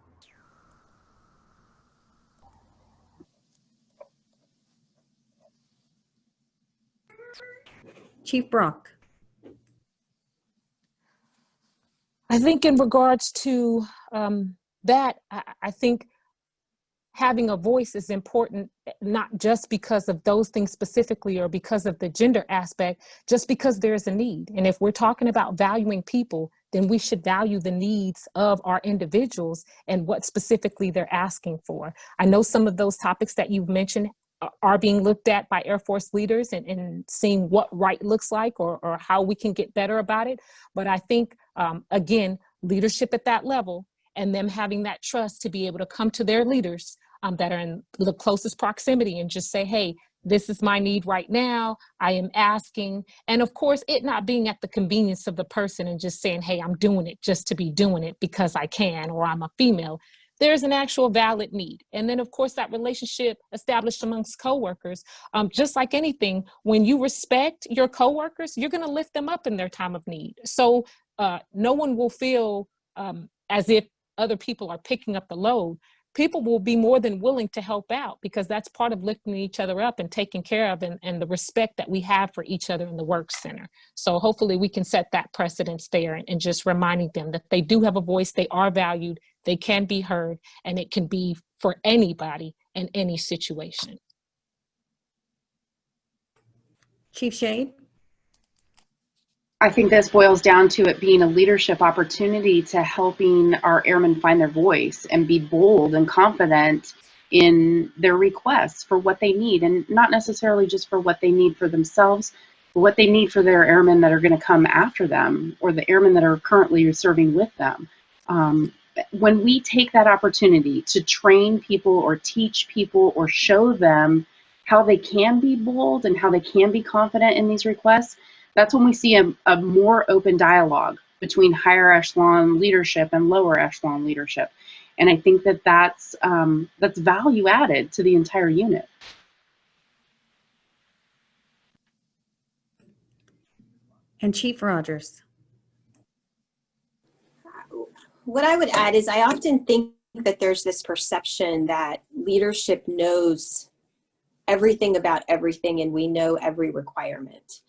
Chief Brock. I think in regards to that, I think having a voice is important, not just because of those things specifically or because of the gender aspect, just because there's a need. And if we're talking about valuing people, then we should value the needs of our individuals and what specifically they're asking for. I know some of those topics that you've mentioned are being looked at by Air Force leaders and seeing what right looks like or how we can get better about it. But I think, again, leadership at that level and them having that trust to be able to come to their leaders that are in the closest proximity and just say, hey, this is my need right now. I am asking. And of course, it not being at the convenience of the person and just saying, hey, I'm doing it just to be doing it because I can, or I'm a female. There's an actual valid need. And then of course that relationship established amongst coworkers, just like anything, when you respect your coworkers, you're gonna lift them up in their time of need. So no one will feel as if other people are picking up the load. People will be more than willing to help out because that's part of lifting each other up and taking care of and the respect that we have for each other in the work center. So hopefully we can set that precedence there and just reminding them that they do have a voice, they are valued, they can be heard, and it can be for anybody in any situation. Chief Shade. I think this boils down to it being a leadership opportunity to helping our airmen find their voice and be bold and confident in their requests for what they need, and not necessarily just for what they need for themselves, but what they need for their airmen that are going to come after them or the airmen that are currently serving with them. When we take that opportunity to train people or teach people or show them how they can be bold and how they can be confident in these requests, that's when we see a more open dialogue between higher echelon leadership and lower echelon leadership. And I think that that's value added to the entire unit. And Chief Rogers. What I would add is I often think that there's this perception that leadership knows everything about everything, and we know every requirement.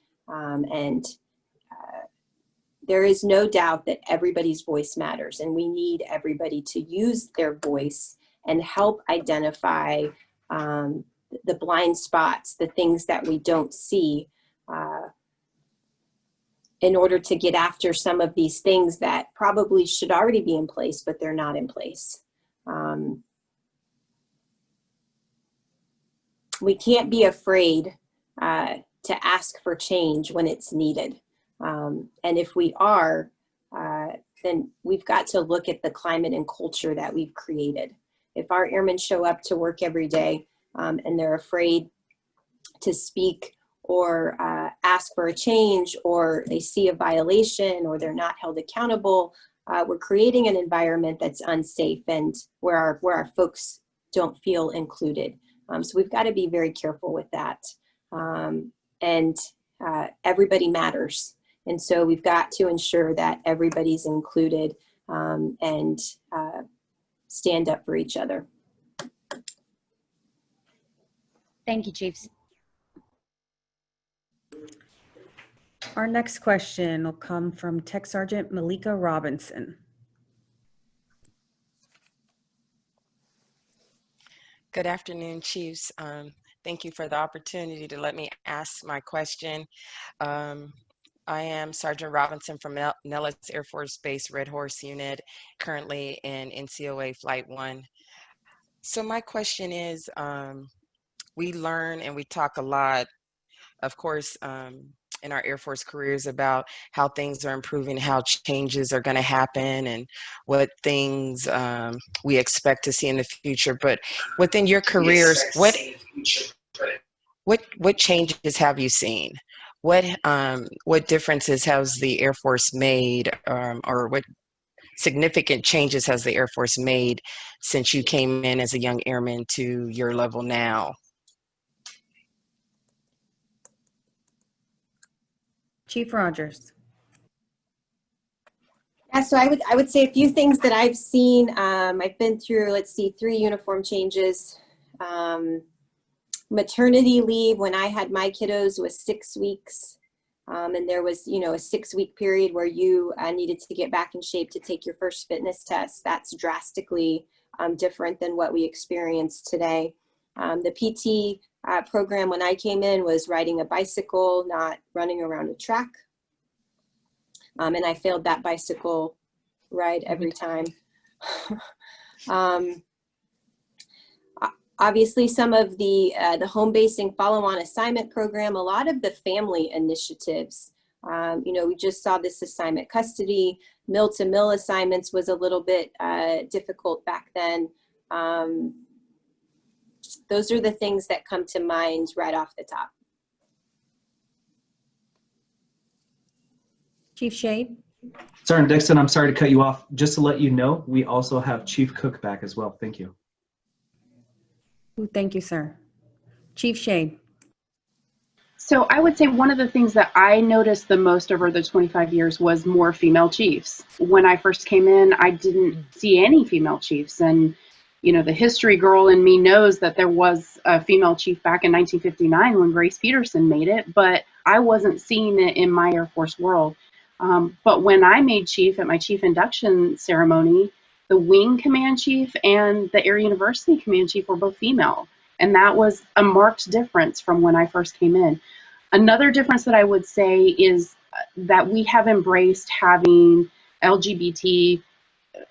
There is no doubt that everybody's voice matters, and we need everybody to use their voice and help identify the blind spots, the things that we don't see, in order to get after some of these things that probably should already be in place, but they're not in place. We can't be afraid to ask for change when it's needed. And if we are, then we've got to look at the climate and culture that we've created. If our airmen show up to work every day and they're afraid to speak or ask for a change, or they see a violation, or they're not held accountable, we're creating an environment that's unsafe and where our folks don't feel included. So we've got to be very careful with that. Everybody matters. And so we've got to ensure that everybody's included and stand up for each other. Thank you, Chiefs. Our next question will come from Tech Sergeant Malika Robinson. Good afternoon, Chiefs. Thank you for the opportunity to let me ask my question. I am Sergeant Robinson from Nellis Air Force Base Red Horse Unit, currently in NCOA Flight 1. So my question is, we learn and we talk a lot, of course, in our Air Force careers about how things are improving, how changes are going to happen, and what things we expect to see in the future. But within your careers, what changes have you seen? What differences has the Air Force made, or what significant changes has the Air Force made since you came in as a young airman to your level now? Chief Rogers. Yeah, so I would say a few things that I've seen. I've been through, let's see, 3 uniform changes. Maternity leave when I had my kiddos was 6 weeks. And there was, a 6-week period where you needed to get back in shape to take your first fitness test. That's drastically different than what we experience today. The PT program when I came in was riding a bicycle, not running around a track. And I failed that bicycle ride every time. Obviously, some of the home basing follow-on assignment program, a lot of the family initiatives, we just saw this assignment custody, mill-to-mill assignments was a little bit difficult back then. Those are the things that come to mind right off the top. Chief Shade. Sergeant Dixon, I'm sorry to cut you off. Just to let you know, we also have Chief Cook back as well. Thank you. Thank you, sir. Chief Shade. So I would say one of the things that I noticed the most over the 25 years was more female chiefs. When I first came in, I didn't see any female chiefs. And, the history girl in me knows that there was a female chief back in 1959 when Grace Peterson made it, but I wasn't seeing it in my Air Force world. But when I made chief at my chief induction ceremony, the wing command chief and the Air University command chief were both female. And that was a marked difference from when I first came in. Another difference that I would say is that we have embraced having LGBT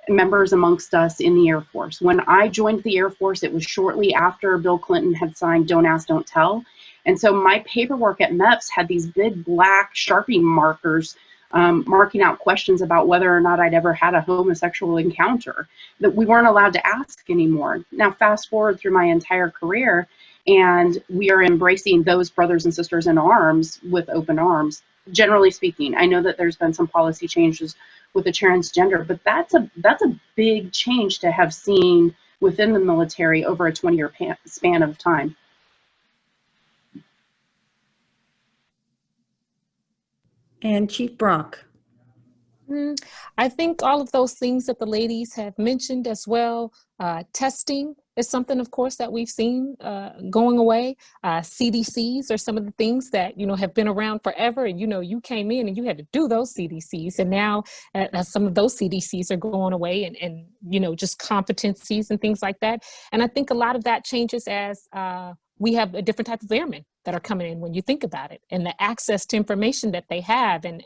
members amongst us in the Air Force. When I joined the Air Force, it was shortly after Bill Clinton had signed Don't Ask, Don't Tell. And so my paperwork at MEPS had these big black Sharpie markers marking out questions about whether or not I'd ever had a homosexual encounter that we weren't allowed to ask anymore. Now, fast forward through my entire career, and we are embracing those brothers and sisters in arms with open arms. Generally speaking, I know that there's been some policy changes with the transgender, but that's a big change to have seen within the military over a 20-year span of time. And Chief Brock. I think all of those things that the ladies have mentioned as well, testing is something, of course, that we've seen going away. CDCs are some of the things that, you know, have been around forever. And, you know, you came in and you had to do those CDCs. And now some of those CDCs are going away and, you know, just competencies and things like that. And I think a lot of that changes as we have a different type of airmen that are coming in when you think about it, and the access to information that they have, and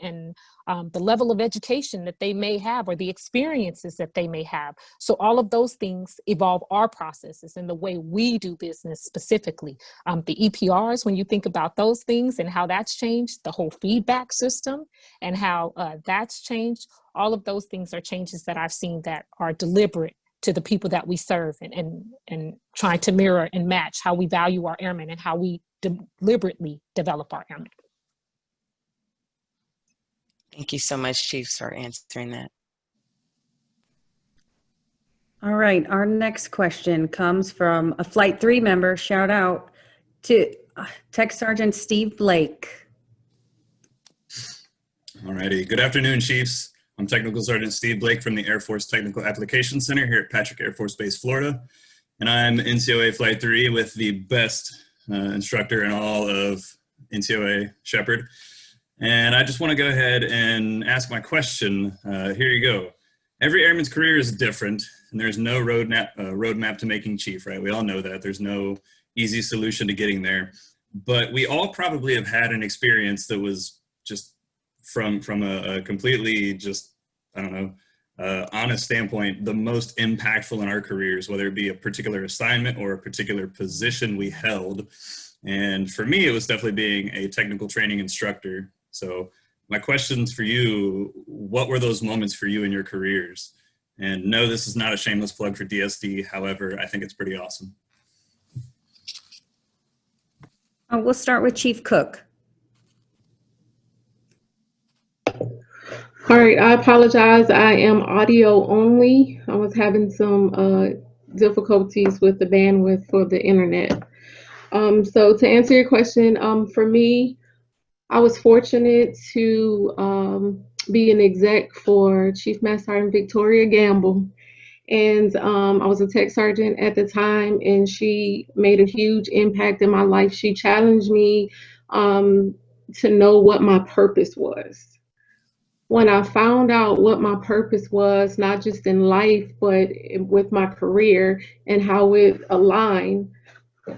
the level of education that they may have, or the experiences that they may have. So all of those things evolve our processes and the way we do business specifically. The EPRs, when you think about those things and how that's changed, the whole feedback system and how that's changed, all of those things are changes that I've seen that are deliberate to the people that we serve, and trying to mirror and match how we value our airmen and how we deliberately develop our airmen. Thank you so much, Chiefs, for answering that. All right, our next question comes from a Flight 3 member. Shout out to Tech Sergeant Steve Blake. All righty, good afternoon, Chiefs. I'm Technical Sergeant Steve Blake from the Air Force Technical Applications Center here at Patrick Air Force Base, Florida. And I'm NCOA Flight 3 with the best instructor in all of NCOA, Sheppard. And I just want to go ahead and ask my question. Here you go. Every airman's career is different, and there's no roadmap to making chief, right? We all know that. There's no easy solution to getting there. But we all probably have had an experience that was just from a completely just, I don't know, honest standpoint, the most impactful in our careers, whether it be a particular assignment or a particular position we held. And for me, it was definitely being a technical training instructor. So my questions for you, what were those moments for you in your careers? And no, this is not a shameless plug for DSD. However, I think it's pretty awesome. We'll start with Chief Cook. All right, I apologize. I am audio only. I was having some difficulties with the bandwidth for the internet. So to answer your question, for me, I was fortunate to be an exec for Chief Master Sergeant Victoria Gamble. And I was a tech sergeant at the time, and she made a huge impact in my life. She challenged me to know what my purpose was. When I found out what my purpose was, not just in life, but with my career and how it aligned,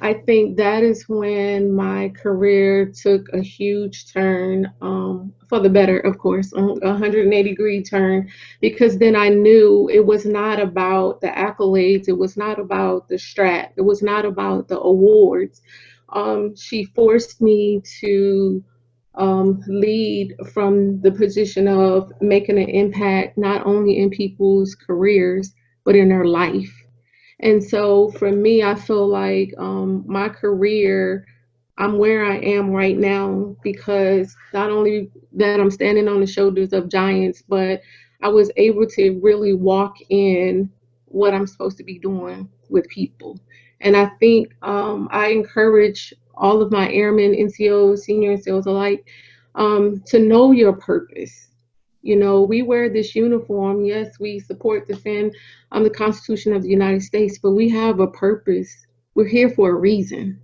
I think that is when my career took a huge turn, for the better, of course, a 180-degree turn, because then I knew it was not about the accolades, it was not about the strat, it was not about the awards. She forced me to lead from the position of making an impact not only in people's careers, but in their life. And so for me, I feel like my career, I'm where I am right now because not only that I'm standing on the shoulders of giants, but I was able to really walk in what I'm supposed to be doing with people. And I think I encourage all of my airmen, NCOs, senior NCOs alike, to know your purpose. You know, we wear this uniform. Yes, we support, defend the Constitution of the United States, but we have a purpose. We're here for a reason.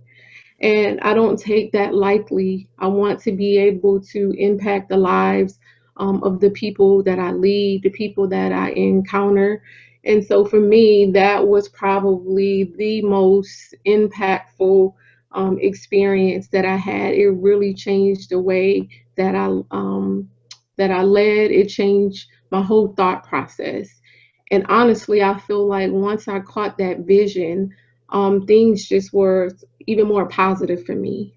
And I don't take that lightly. I want to be able to impact the lives of the people that I lead, the people that I encounter. And so for me, that was probably the most impactful experience that I had. It really changed the way that I led. It changed my whole thought process. And honestly, I feel like once I caught that vision, things just were even more positive for me.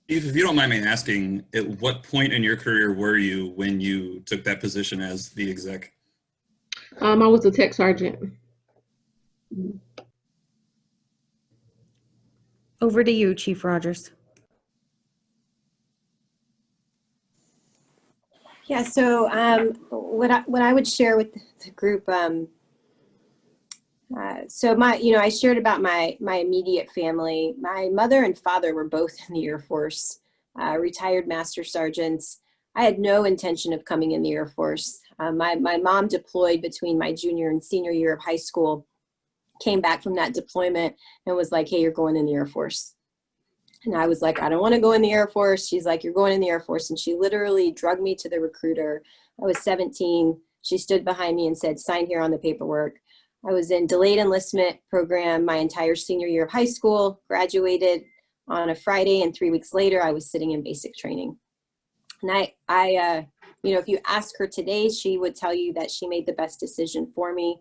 If you don't mind me asking, at what point in your career were you when you took that position as the exec? I was a tech sergeant. Over to you, Chief Rogers. Yeah, so what I would share with the group, so I shared about my immediate family. My mother and father were both in the Air Force, retired master sergeants. I had no intention of coming in the Air Force. My mom deployed between my junior and senior year of high school, came back from that deployment and was like, hey, you're going in the Air Force. And I was like, I don't want to go in the Air Force. She's like, you're going in the Air Force. And she literally drugged me to the recruiter. I was 17. She stood behind me and said, sign here on the paperwork. I was in delayed enlistment program my entire senior year of high school, graduated on a Friday, and 3 weeks later, I was sitting in basic training. And you know, if you ask her today, she would tell you that she made the best decision for me,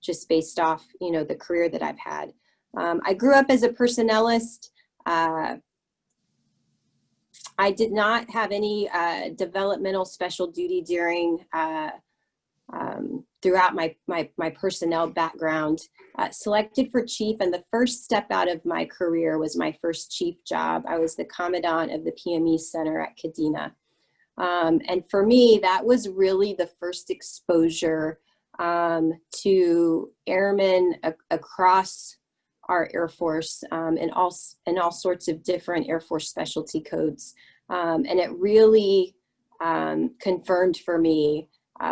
just based off, you know, the career that I've had. I grew up as a personnelist. I did not have any developmental special duty during throughout my personnel background. Selected for chief, and the first step out of my career was my first chief job. I was the commandant of the PME center at Kadena. And for me, that was really the first exposure to airmen across our Air Force in all sorts of different Air Force specialty codes. And it really confirmed for me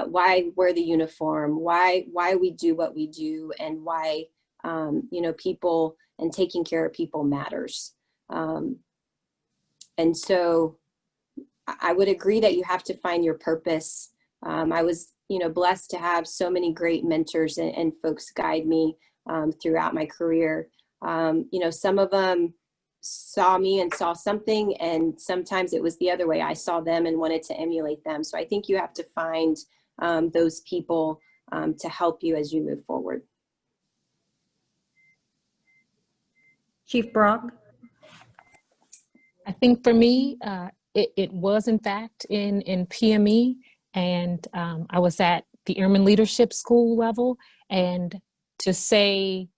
why wear the uniform, why we do what we do, and why you know, people and taking care of people matters. And so I would agree that you have to find your purpose. I was, you know, blessed to have so many great mentors and folks guide me throughout my career. You know, some of them saw me and saw something, and sometimes it was the other way. I saw them and wanted to emulate them. So I think you have to find those people to help you as you move forward. Chief Brock? I think for me, it was in fact in PME, and I was at the Airman Leadership School level, and to say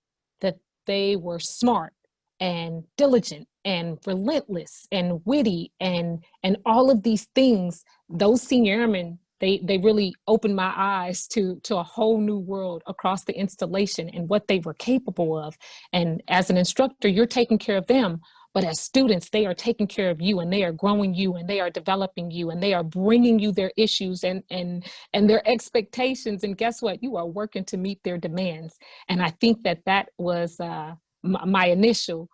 that they were smart and diligent and relentless and witty and all of these things, those senior airmen, they really opened my eyes to a whole new world across the installation and what they were capable of. And as an instructor, you're taking care of them, but as students, they are taking care of you, and they are growing you, and they are developing you, and they are bringing you their issues and their expectations. And guess what? You are working to meet their demands. And I think that was my initial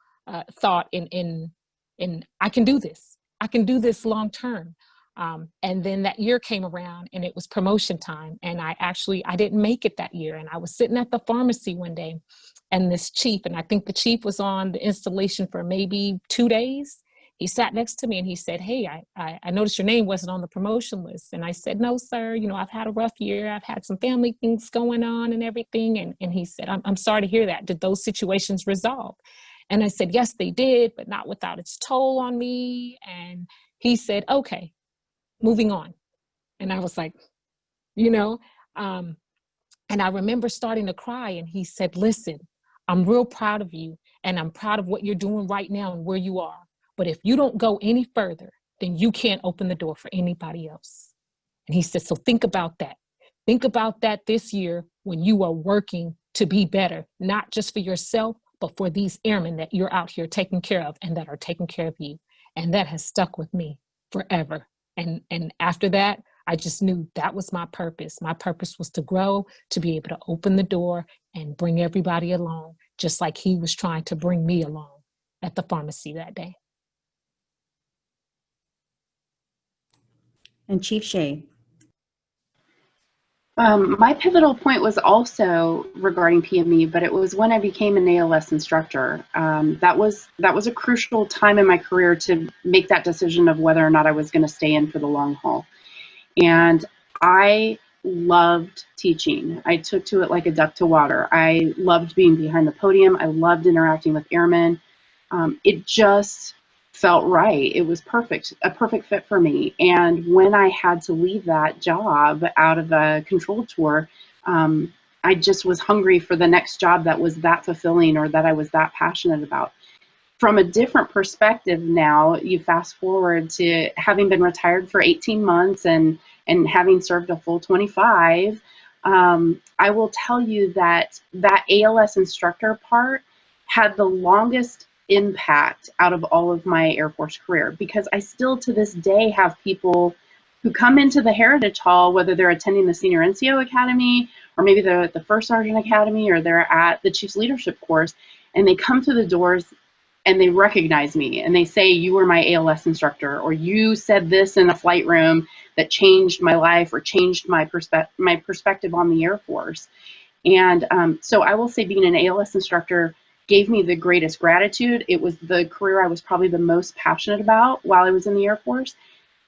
thought in I can do this. I can do this long term. And then that year came around, and it was promotion time. And I didn't make it that year. And I was sitting at the pharmacy one day, and this chief, and I think the chief was on the installation for maybe 2 days. He sat next to me and he said, hey, I noticed your name wasn't on the promotion list. And I said, no, sir, you know, I've had a rough year. I've had some family things going on and everything. And he said, I'm sorry to hear that. Did those situations resolve? And I said, yes, they did, but not without its toll on me. And he said, okay, moving on. And I was like, you know, and I remember starting to cry, and he said, listen, I'm real proud of you, and I'm proud of what you're doing right now and where you are. But if you don't go any further, then you can't open the door for anybody else. And he said, so think about that. Think about that this year when you are working to be better, not just for yourself, but for these airmen that you're out here taking care of and that are taking care of you. And that has stuck with me forever. And after that, I just knew that was my purpose. My purpose was to grow, to be able to open the door and bring everybody along, just like he was trying to bring me along at the pharmacy that day. And Chief Shea? My pivotal point was also regarding PME, but it was when I became an ALS instructor. That was a crucial time in my career to make that decision of whether or not I was going to stay in for the long haul. And I loved teaching. I took to it like a duck to water. I loved being behind the podium. I loved interacting with airmen. It just felt right. It was perfect, a perfect fit for me. And when I had to leave that job out of a control tour, I just was hungry for the next job that was that fulfilling or that I was that passionate about. From a different perspective now, you fast forward to having been retired for 18 months and having served a full 25, I will tell you that that ALS instructor part had the longest impact out of all of my Air Force career, because I still to this day have people who come into the Heritage Hall, whether they're attending the Senior NCO Academy, or maybe they're at the First Sergeant Academy, or they're at the Chief's Leadership course, and they come through the doors and they recognize me and they say, "You were my ALS instructor," or "You said this in a flight room that changed my life or changed my perspective on the Air Force." And so I will say being an ALS instructor gave me the greatest gratitude. It was the career I was probably the most passionate about while I was in the Air Force,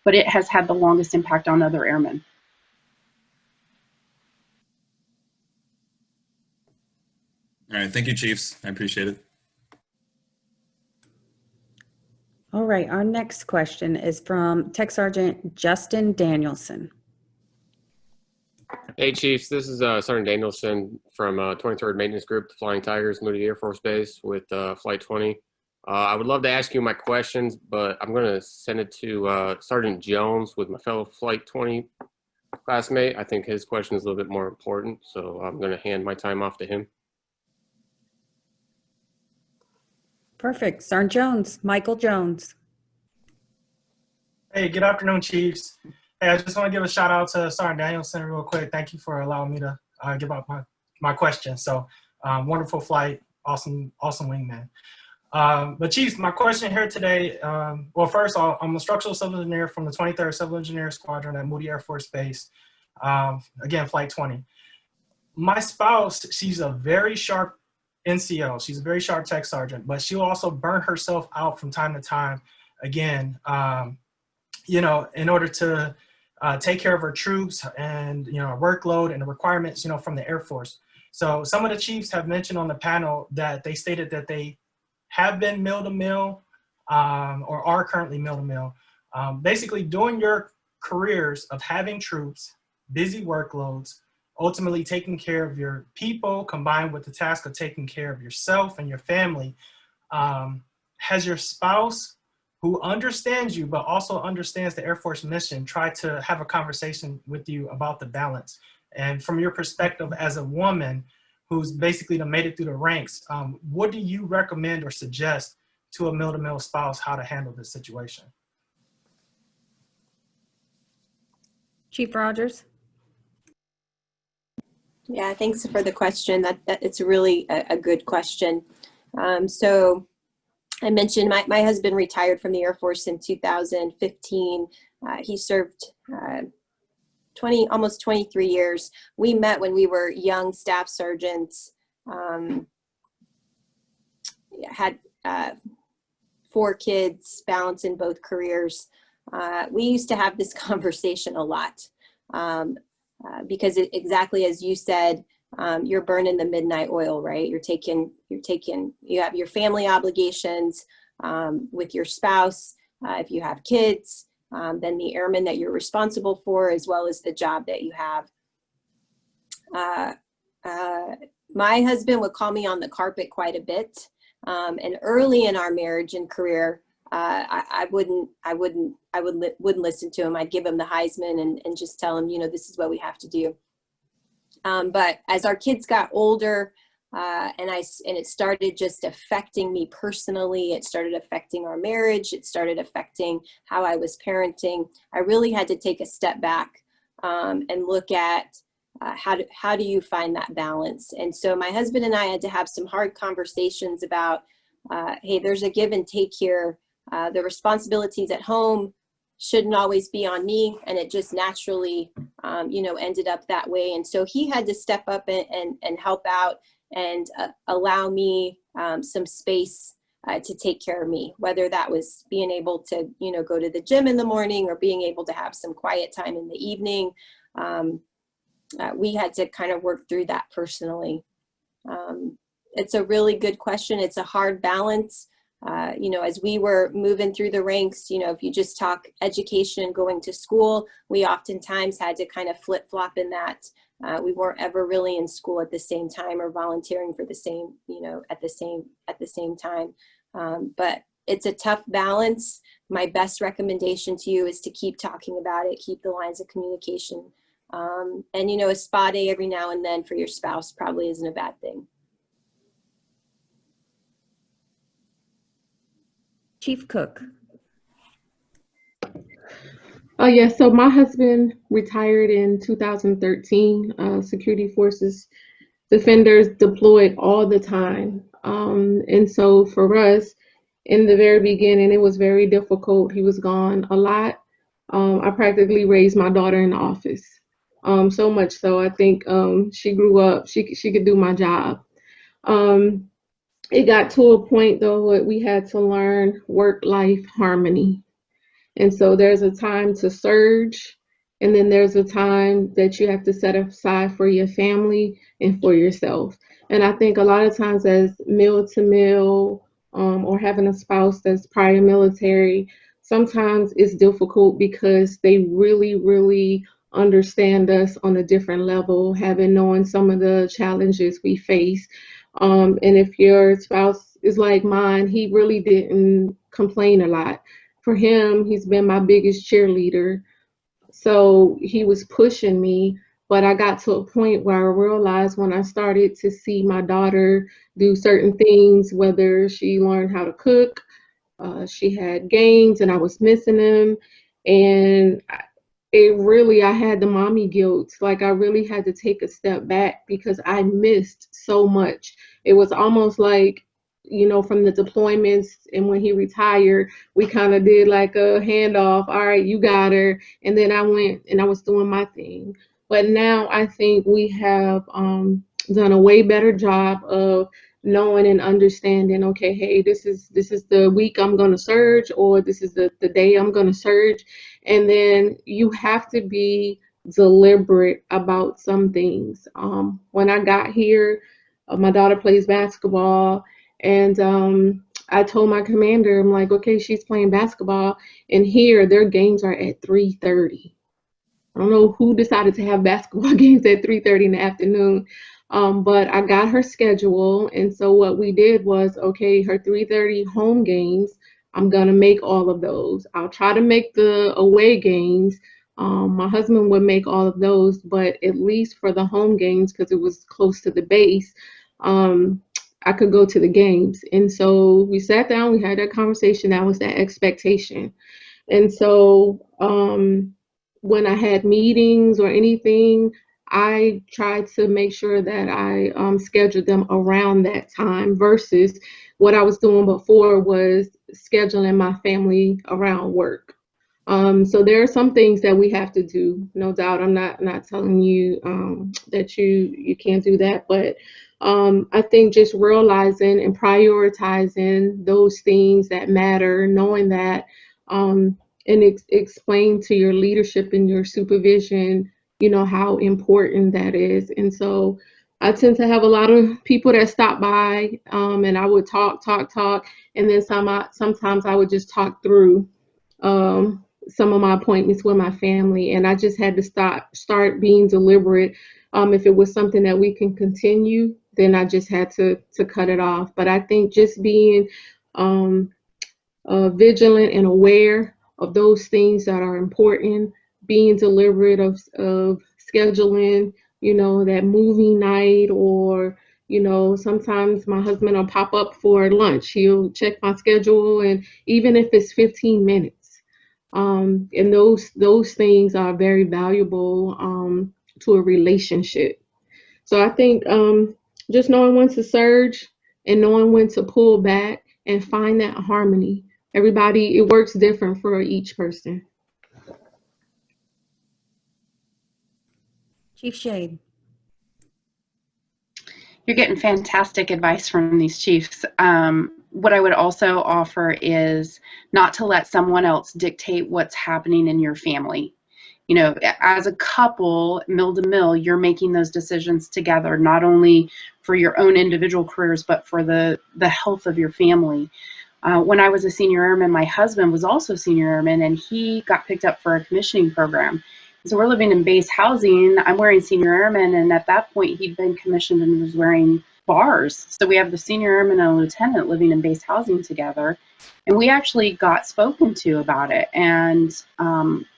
but it has had the longest impact on other airmen. All right, thank you, Chiefs. I appreciate it. All right, our next question is from Tech Sergeant Justin Danielson. Hey Chiefs, this is Sergeant Danielson from 23rd Maintenance Group, the Flying Tigers, Moody Air Force Base with Flight 20. I would love to ask you my questions, but I'm going to send it to Sergeant Jones with my fellow Flight 20 classmate. I think his question is a little bit more important, so I'm going to hand my time off to him. Perfect. Sergeant Jones, Michael Jones. Hey, good afternoon, Chiefs. Hey, I just want to give a shout out to Sergeant Danielson real quick. Thank you for allowing me to give out my question. So wonderful flight, awesome wingman. But Chiefs, my question here today, well, first off, I'm a structural civil engineer from the 23rd Civil Engineer Squadron at Moody Air Force Base. Again, Flight 20. My spouse, she's a very sharp NCO. She's a very sharp tech sergeant, but she'll also burn herself out from time to time, again, you know, in order to take care of her troops and, you know, her workload and the requirements, you know, from the Air Force. So some of the chiefs have mentioned on the panel that they stated that they have been mill-to-mill or are currently mill-to-mill. Basically doing your careers of having troops, busy workloads, ultimately taking care of your people combined with the task of taking care of yourself and your family. Has your spouse, who understands you but also understands the Air Force mission, try to have a conversation with you about the balance? And from your perspective as a woman who's basically made it through the ranks, what do you recommend or suggest to a mill-to-mill spouse how to handle this situation? Chief Rogers. Yeah, thanks for the question. That it's really a good question. So I mentioned my husband retired from the Air Force in 2015. He served almost 23 years. We met when we were young staff sergeants, had 4 kids, balancing both careers. We used to have this conversation a lot. Because exactly as you said, you're burning the midnight oil, right? You have your family obligations with your spouse. If you have kids, then the airmen that you're responsible for, as well as the job that you have. My husband would call me on the carpet quite a bit. And early in our marriage and career, I wouldn't listen to him. I'd give him the Heisman and just tell him, you know, this is what we have to do. But as our kids got older, and it started just affecting me personally, it started affecting our marriage, it started affecting how I was parenting, I really had to take a step back and look at how do you find that balance? And so my husband and I had to have some hard conversations about, hey, there's a give and take here. The responsibilities at home shouldn't always be on me, and it just naturally, you know, ended up that way. And so he had to step up and help out and allow me some space to take care of me, whether that was being able to, you know, go to the gym in the morning or being able to have some quiet time in the evening. We had to kind of work through that personally. It's a really good question. It's a hard balance. You know, as we were moving through the ranks, you know, if you just talk education and going to school, we oftentimes had to kind of flip-flop in that. We weren't ever really in school at the same time or volunteering for the same, you know, at the same time. But it's a tough balance. My best recommendation to you is to keep talking about it, keep the lines of communication. And, you know, a spa day every now and then for your spouse probably isn't a bad thing. Chief Cook. Oh, yeah. So my husband retired in 2013. Security forces defenders deployed all the time. And so for us, in the very beginning, it was very difficult. He was gone a lot. I practically raised my daughter in the office. So much so, I think she grew up, she could do my job. It got to a point, though, that we had to learn work-life harmony. And so there's a time to surge, and then there's a time that you have to set aside for your family and for yourself. And I think a lot of times as male to male, or having a spouse that's prior military, sometimes it's difficult because they really, really understand us on a different level, having known some of the challenges we face. And if your spouse is like mine, he really didn't complain a lot. For him, he's been my biggest cheerleader. So he was pushing me, but I got to a point where I realized when I started to see my daughter do certain things, whether she learned how to cook, she had games and I was missing them. And I had the mommy guilt. Like I really had to take a step back because I missed so much. It was almost like, from the deployments and when he retired, we kind of did like a handoff. All right, you got her. And then I went and I was doing my thing. But now I think we have done a way better job of knowing and understanding, okay, hey, this is the week I'm going to surge, or this is the day I'm going to surge. And then you have to be deliberate about some things. When I got here, my daughter plays basketball. And I told my commander, I'm like, okay, she's playing basketball, and here their games are at 3:30. I don't know who decided to have basketball games at 3:30 in the afternoon, but I got her schedule, and so what we did was, okay, her 3:30 home games, I'm gonna make all of those. I'll try to make the away games. My husband would make all of those, but at least for the home games, because it was close to the base, I could go to the games. And so we sat down, we had that conversation. That was that expectation. And so when I had meetings or anything, I tried to make sure that I scheduled them around that time versus what I was doing before was scheduling my family around work. So there are some things that we have to do, no doubt. I'm not telling you that you can't do that, but I think just realizing and prioritizing those things that matter, knowing that, and explain to your leadership and your supervision, how important that is. And so I tend to have a lot of people that stop by, and I would talk, and then sometimes I would just talk through some of my appointments with my family, and I just had to start being deliberate. If it was something that we can continue, then I just had to cut it off. But I think just being vigilant and aware of those things that are important, being deliberate of scheduling, that movie night, or, sometimes my husband will pop up for lunch. He'll check my schedule, and even if it's 15 minutes, and those things are very valuable to a relationship. So I think just knowing when to surge and knowing when to pull back and find that harmony. Everybody, it works different for each person. Chief Shade. You're getting fantastic advice from these chiefs. What I would also offer is not to let someone else dictate what's happening in your family. As a couple, mill to mill, you're making those decisions together, not only for your own individual careers, but for the health of your family. When I was a senior airman, my husband was also a senior airman, and he got picked up for a commissioning program. So we're living in base housing. I'm wearing senior airman, and at that point, he'd been commissioned and was wearing bars. So we have the senior airman and a lieutenant living in base housing together. And we actually got spoken to about it. And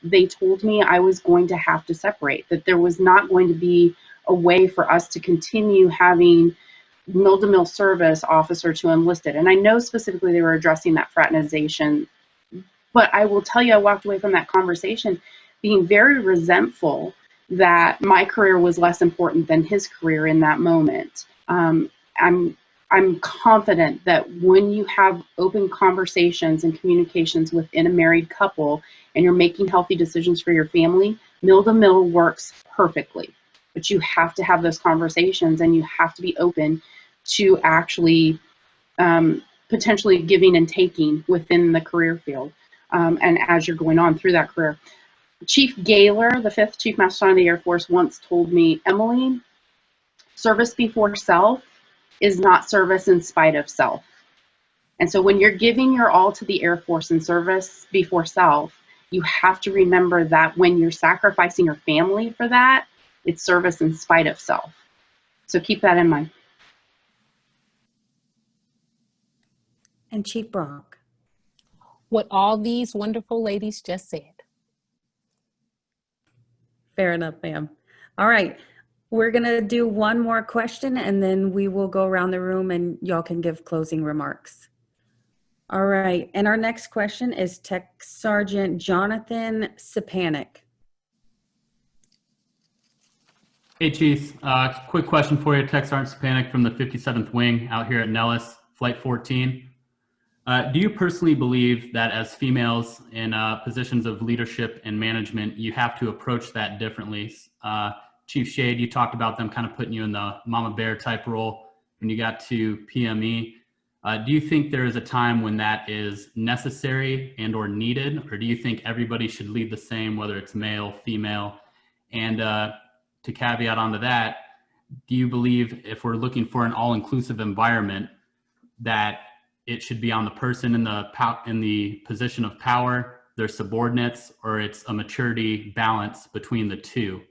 they told me I was going to have to separate, that there was not going to be a way for us to continue having mill-to-mill service officer to enlisted. And I know specifically they were addressing that fraternization, but I will tell you, I walked away from that conversation being very resentful that my career was less important than his career in that moment. I'm confident that when you have open conversations and communications within a married couple and you're making healthy decisions for your family, mill-to-mill works perfectly. But you have to have those conversations, and you have to be open to actually potentially giving and taking within the career field, and as you're going on through that career. Chief Gallagher, the 5th Chief Master Sergeant of the Air Force, once told me, Emily, service before self is not service in spite of self. And so when you're giving your all to the Air Force in service before self, you have to remember that when you're sacrificing your family for that, it's service in spite of self. So keep that in mind. And Chief Brock. What all these wonderful ladies just said. Fair enough, ma'am. All right. We're going to do one more question, and then we will go around the room and y'all can give closing remarks. All right. And our next question is Tech Sergeant Jonathan Sipanik. Hey, Chiefs. Quick question for you. Tech Sergeant Sipanik from the 57th Wing out here at Nellis, Flight 14. Do you personally believe that as females in positions of leadership and management, you have to approach that differently? Chief Shade, you talked about them kind of putting you in the mama bear type role when you got to PME. Do you think there is a time when that is necessary and or needed, or do you think everybody should lead the same, whether it's male, female? And to caveat onto that, do you believe if we're looking for an all-inclusive environment that it should be on the person in the position of power, their subordinates, or it's a maturity balance between the two?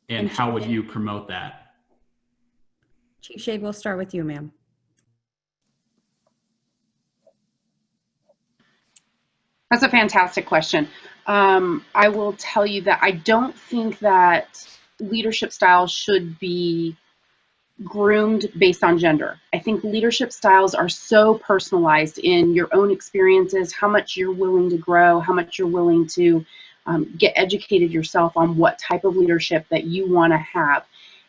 And how would you promote that? Chief Shade, we'll start with you, ma'am. That's a fantastic question. I will tell you that I don't think that leadership styles should be groomed based on gender. I think leadership styles are so personalized in your own experiences, how much you're willing to grow, how much you're willing to get educated yourself on what type of leadership that you want to have.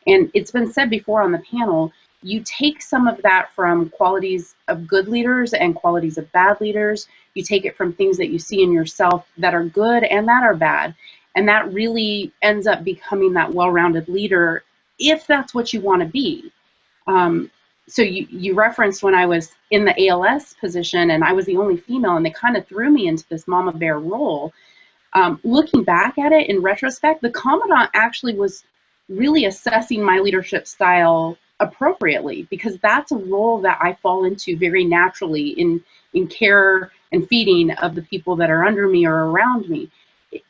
And it's been said before on the panel, you take some of that from qualities of good leaders and qualities of bad leaders. You take it from things that you see in yourself that are good and that are bad. And that really ends up becoming that well-rounded leader if that's what you want to be. So you referenced when I was in the ALS position and I was the only female, and they kind of threw me into this mama bear role. Looking back at it in retrospect, the Commandant actually was really assessing my leadership style appropriately, because that's a role that I fall into very naturally in care and feeding of the people that are under me or around me.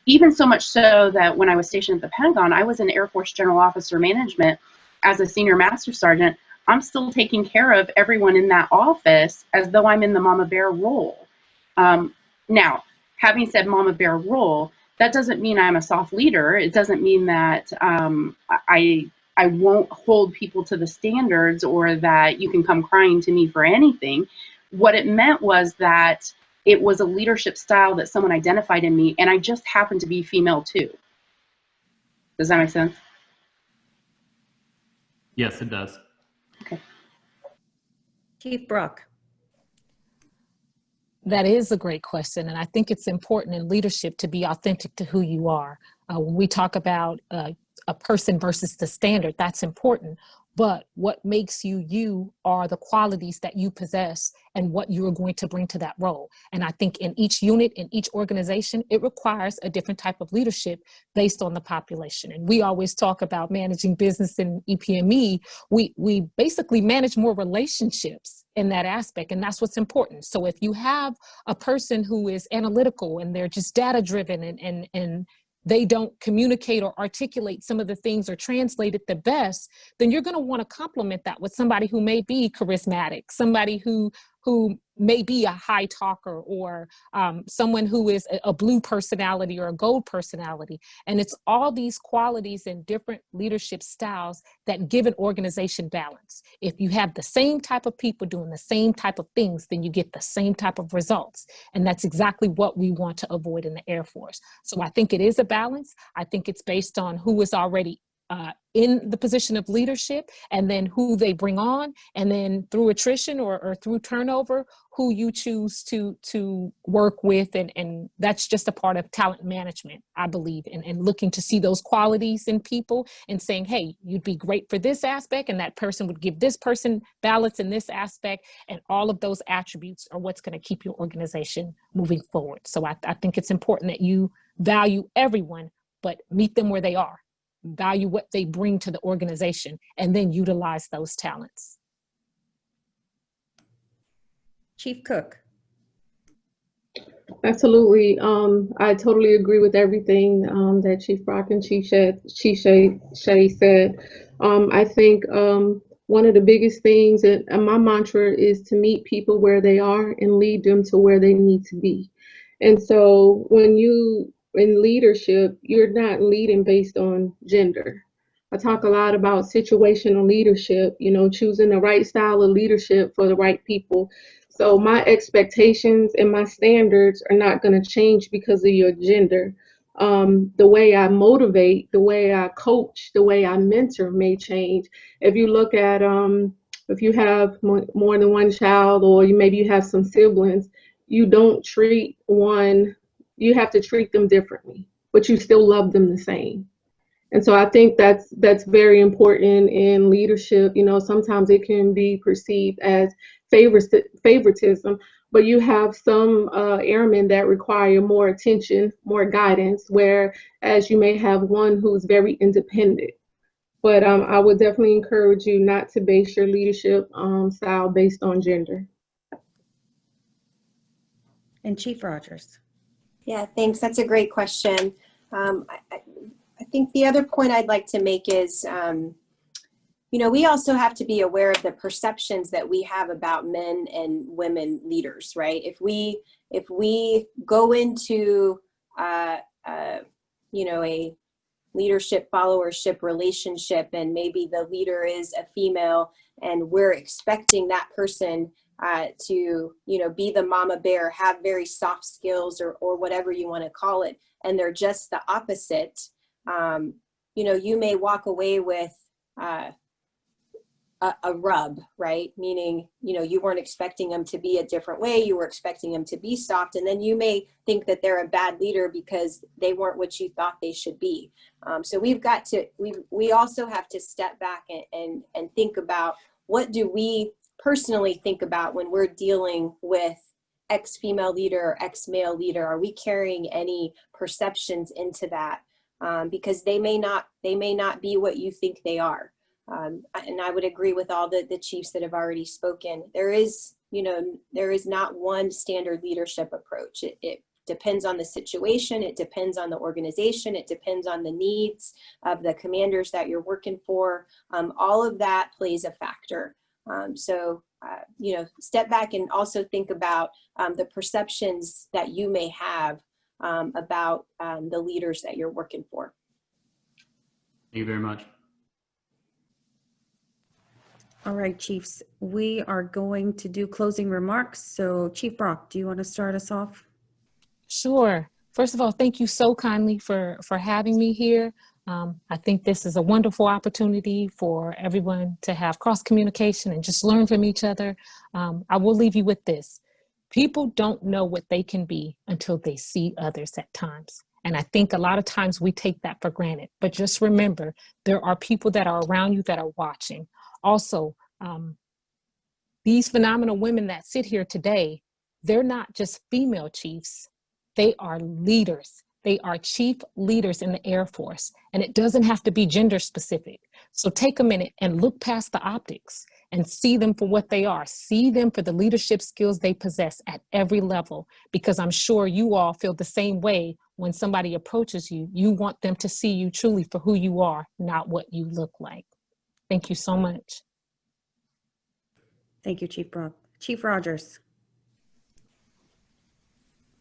Even so much so that when I was stationed at the Pentagon, I was in Air Force General Officer Management as a Senior Master Sergeant. I'm still taking care of everyone in that office as though I'm in the mama bear role. Now, having said mama bear role, that doesn't mean I'm a soft leader. It doesn't mean that I won't hold people to the standards or that you can come crying to me for anything. What it meant was that it was a leadership style that someone identified in me, and I just happened to be female too. Does that make sense? Yes, it does. Okay. Chief Brock. That is a great question. And I think it's important in leadership to be authentic to who you are. When we talk about a person versus the standard, that's important. But what makes you, you are the qualities that you possess and what you are going to bring to that role. And I think in each unit, in each organization, it requires a different type of leadership based on the population. And we always talk about managing business in EPME. We basically manage more relationships in that aspect, and that's what's important. So if you have a person who is analytical and they're just data driven and they don't communicate or articulate some of the things or translate it the best, then you're going to want to complement that with somebody who may be charismatic, somebody who who may be a high talker, or someone who is a blue personality or a gold personality. And it's all these qualities and different leadership styles that give an organization balance. If you have the same type of people doing the same type of things, then you get the same type of results. And that's exactly what we want to avoid in the Air Force. So I think it is a balance. I think it's based on who is already in the position of leadership, and then who they bring on, and then through attrition or through turnover, who you choose to work with. And that's just a part of talent management, I believe, and looking to see those qualities in people and saying, hey, you'd be great for this aspect, and that person would give this person balance in this aspect, and all of those attributes are what's going to keep your organization moving forward. So I think it's important that you value everyone, but meet them where they are. Value what they bring to the organization, and then utilize those talents. Chief Cook. Absolutely. I totally agree with everything that Chief Brock and Chief Shay said. I think one of the biggest things, and my mantra is to meet people where they are and lead them to where they need to be. And so when you in leadership, you're not leading based on gender. I talk a lot about situational leadership, you know, choosing the right style of leadership for the right people. So my expectations and my standards are not going to change because of your gender. The way I motivate, the way I coach, the way I mentor may change. If you look at, if you have more than one child, or maybe you have some siblings, you don't treat one, you have to treat them differently, but you still love them the same. And so I think that's very important in leadership. You know, sometimes it can be perceived as favoritism, but you have some airmen that require more attention, more guidance, whereas you may have one who's very independent. But I would definitely encourage you not to base your leadership style based on gender. And Chief Rogers. Yeah, thanks. That's a great question. I think the other point I'd like to make is, you know, we also have to be aware of the perceptions that we have about men and women leaders, right? If we go into, you know, a leadership followership relationship, and maybe the leader is a female, and we're expecting that person to, you know, be the mama bear, have very soft skills, or whatever you want to call it, and they're just the opposite. You know, you may walk away with a rub, right? Meaning, you know, you weren't expecting them to be a different way. You were expecting them to be soft. And then you may think that they're a bad leader because they weren't what you thought they should be. So we've got to, we also have to step back and think about, what do we personally think about when we're dealing with X female leader or X male leader? Are we carrying any perceptions into that? Because they may not be what you think they are. And I would agree with all the chiefs that have already spoken. There is not one standard leadership approach. It depends on the situation. It depends on the organization. It depends on the needs of the commanders that you're working for. All of that plays a factor. So, you know, step back and also think about the perceptions that you may have about the leaders that you're working for. Thank you very much. All right, Chiefs, we are going to do closing remarks. So Chief Brock, do you want to start us off? Sure. First of all, thank you so kindly for having me here. I think this is a wonderful opportunity for everyone to have cross communication and just learn from each other. I will leave you with this. People don't know what they can be until they see others at times. And I think a lot of times we take that for granted. But just remember, there are people that are around you that are watching. Also, these phenomenal women that sit here today, they're not just female chiefs. They are leaders. They are chief leaders in the Air Force, and it doesn't have to be gender specific. So take a minute and look past the optics and see them for what they are. See them for the leadership skills they possess at every level, because I'm sure you all feel the same way. When somebody approaches you, you want them to see you truly for who you are, not what you look like. Thank you so much. Thank you, Chief Brock. Chief Rogers.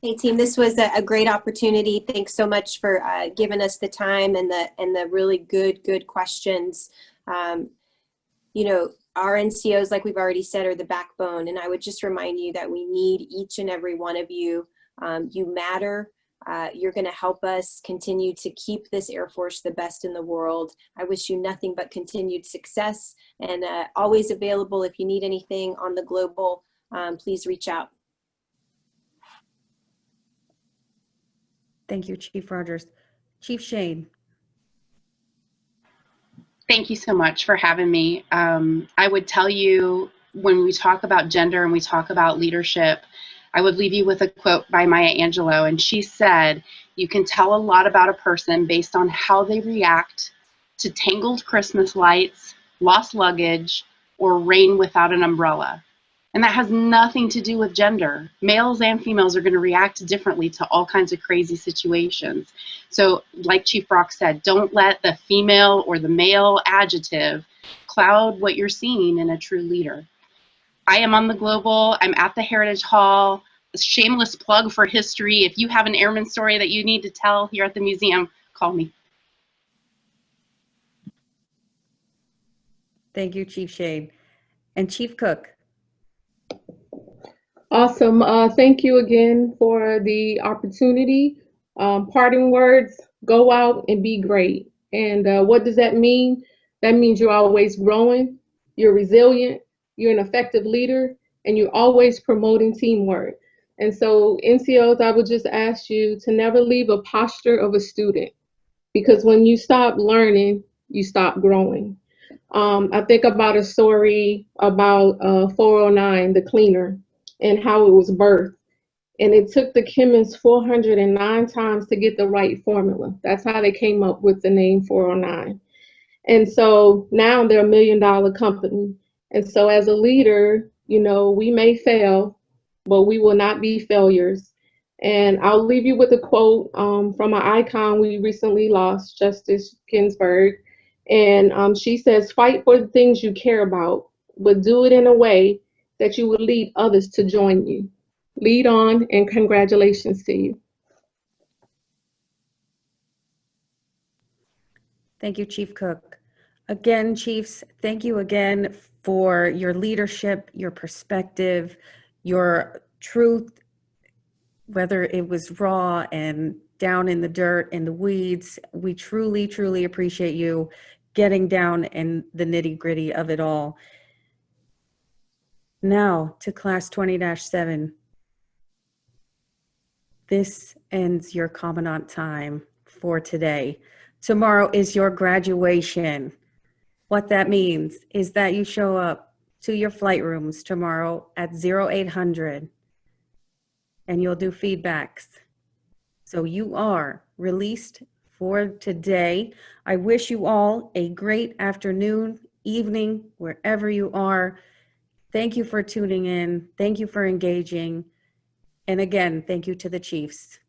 Hey team, this was a great opportunity. Thanks so much for giving us the time and the really good questions. You know, our NCOs, like we've already said, are the backbone, and I would just remind you that we need each and every one of you. You matter. You're going to help us continue to keep this Air Force the best in the world. I wish you nothing but continued success, and always available if you need anything on the global. Please reach out. Thank you, Chief Rogers. Chief Shane. Thank you so much for having me. I would tell you, when we talk about gender and we talk about leadership, I would leave you with a quote by Maya Angelou, and she said, "You can tell a lot about a person based on how they react to tangled Christmas lights, lost luggage, or rain without an umbrella." And that has nothing to do with gender. Males and females are going to react differently to all kinds of crazy situations. So like Chief Brock said, don't let the female or the male adjective cloud what you're seeing in a true leader. I am on the global. I'm at the Heritage Hall. A shameless plug for history. If you have an airman story that you need to tell here at the museum, call me. Thank you, Chief Shane. And Chief Cook. Awesome. Thank you again for the opportunity. Parting words, go out and be great. And what does that mean? That means you're always growing, you're resilient, you're an effective leader, and you're always promoting teamwork. And so NCOs, I would just ask you to never leave a posture of a student, because when you stop learning, you stop growing. I think about a story about 409, the cleaner, and how it was birthed. And it took the chemists 409 times to get the right formula. That's how they came up with the name 409. And so now they're $1 million company. And so as a leader, you know, we may fail, but we will not be failures. And I'll leave you with a quote from an icon we recently lost, Justice Ginsburg. And she says, "Fight for the things you care about, but do it in a way that you would lead others to join you." Lead on, and congratulations to you. Thank you, Chief Cook. Again, Chiefs, thank you again for your leadership, your perspective, your truth, whether it was raw and down in the dirt, in the weeds. We truly, truly appreciate you getting down in the nitty-gritty of it all. Now to Class 20-7. This ends your Commandant time for today. Tomorrow is your graduation. What that means is that you show up to your flight rooms tomorrow at 0800 and you'll do feedbacks. So you are released for today. I wish you all a great afternoon, evening, wherever you are. Thank you for tuning in. Thank you for engaging. And again, thank you to the Chiefs.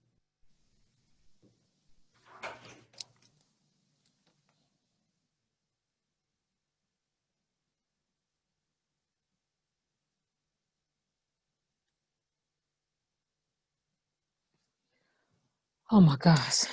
Oh my gosh.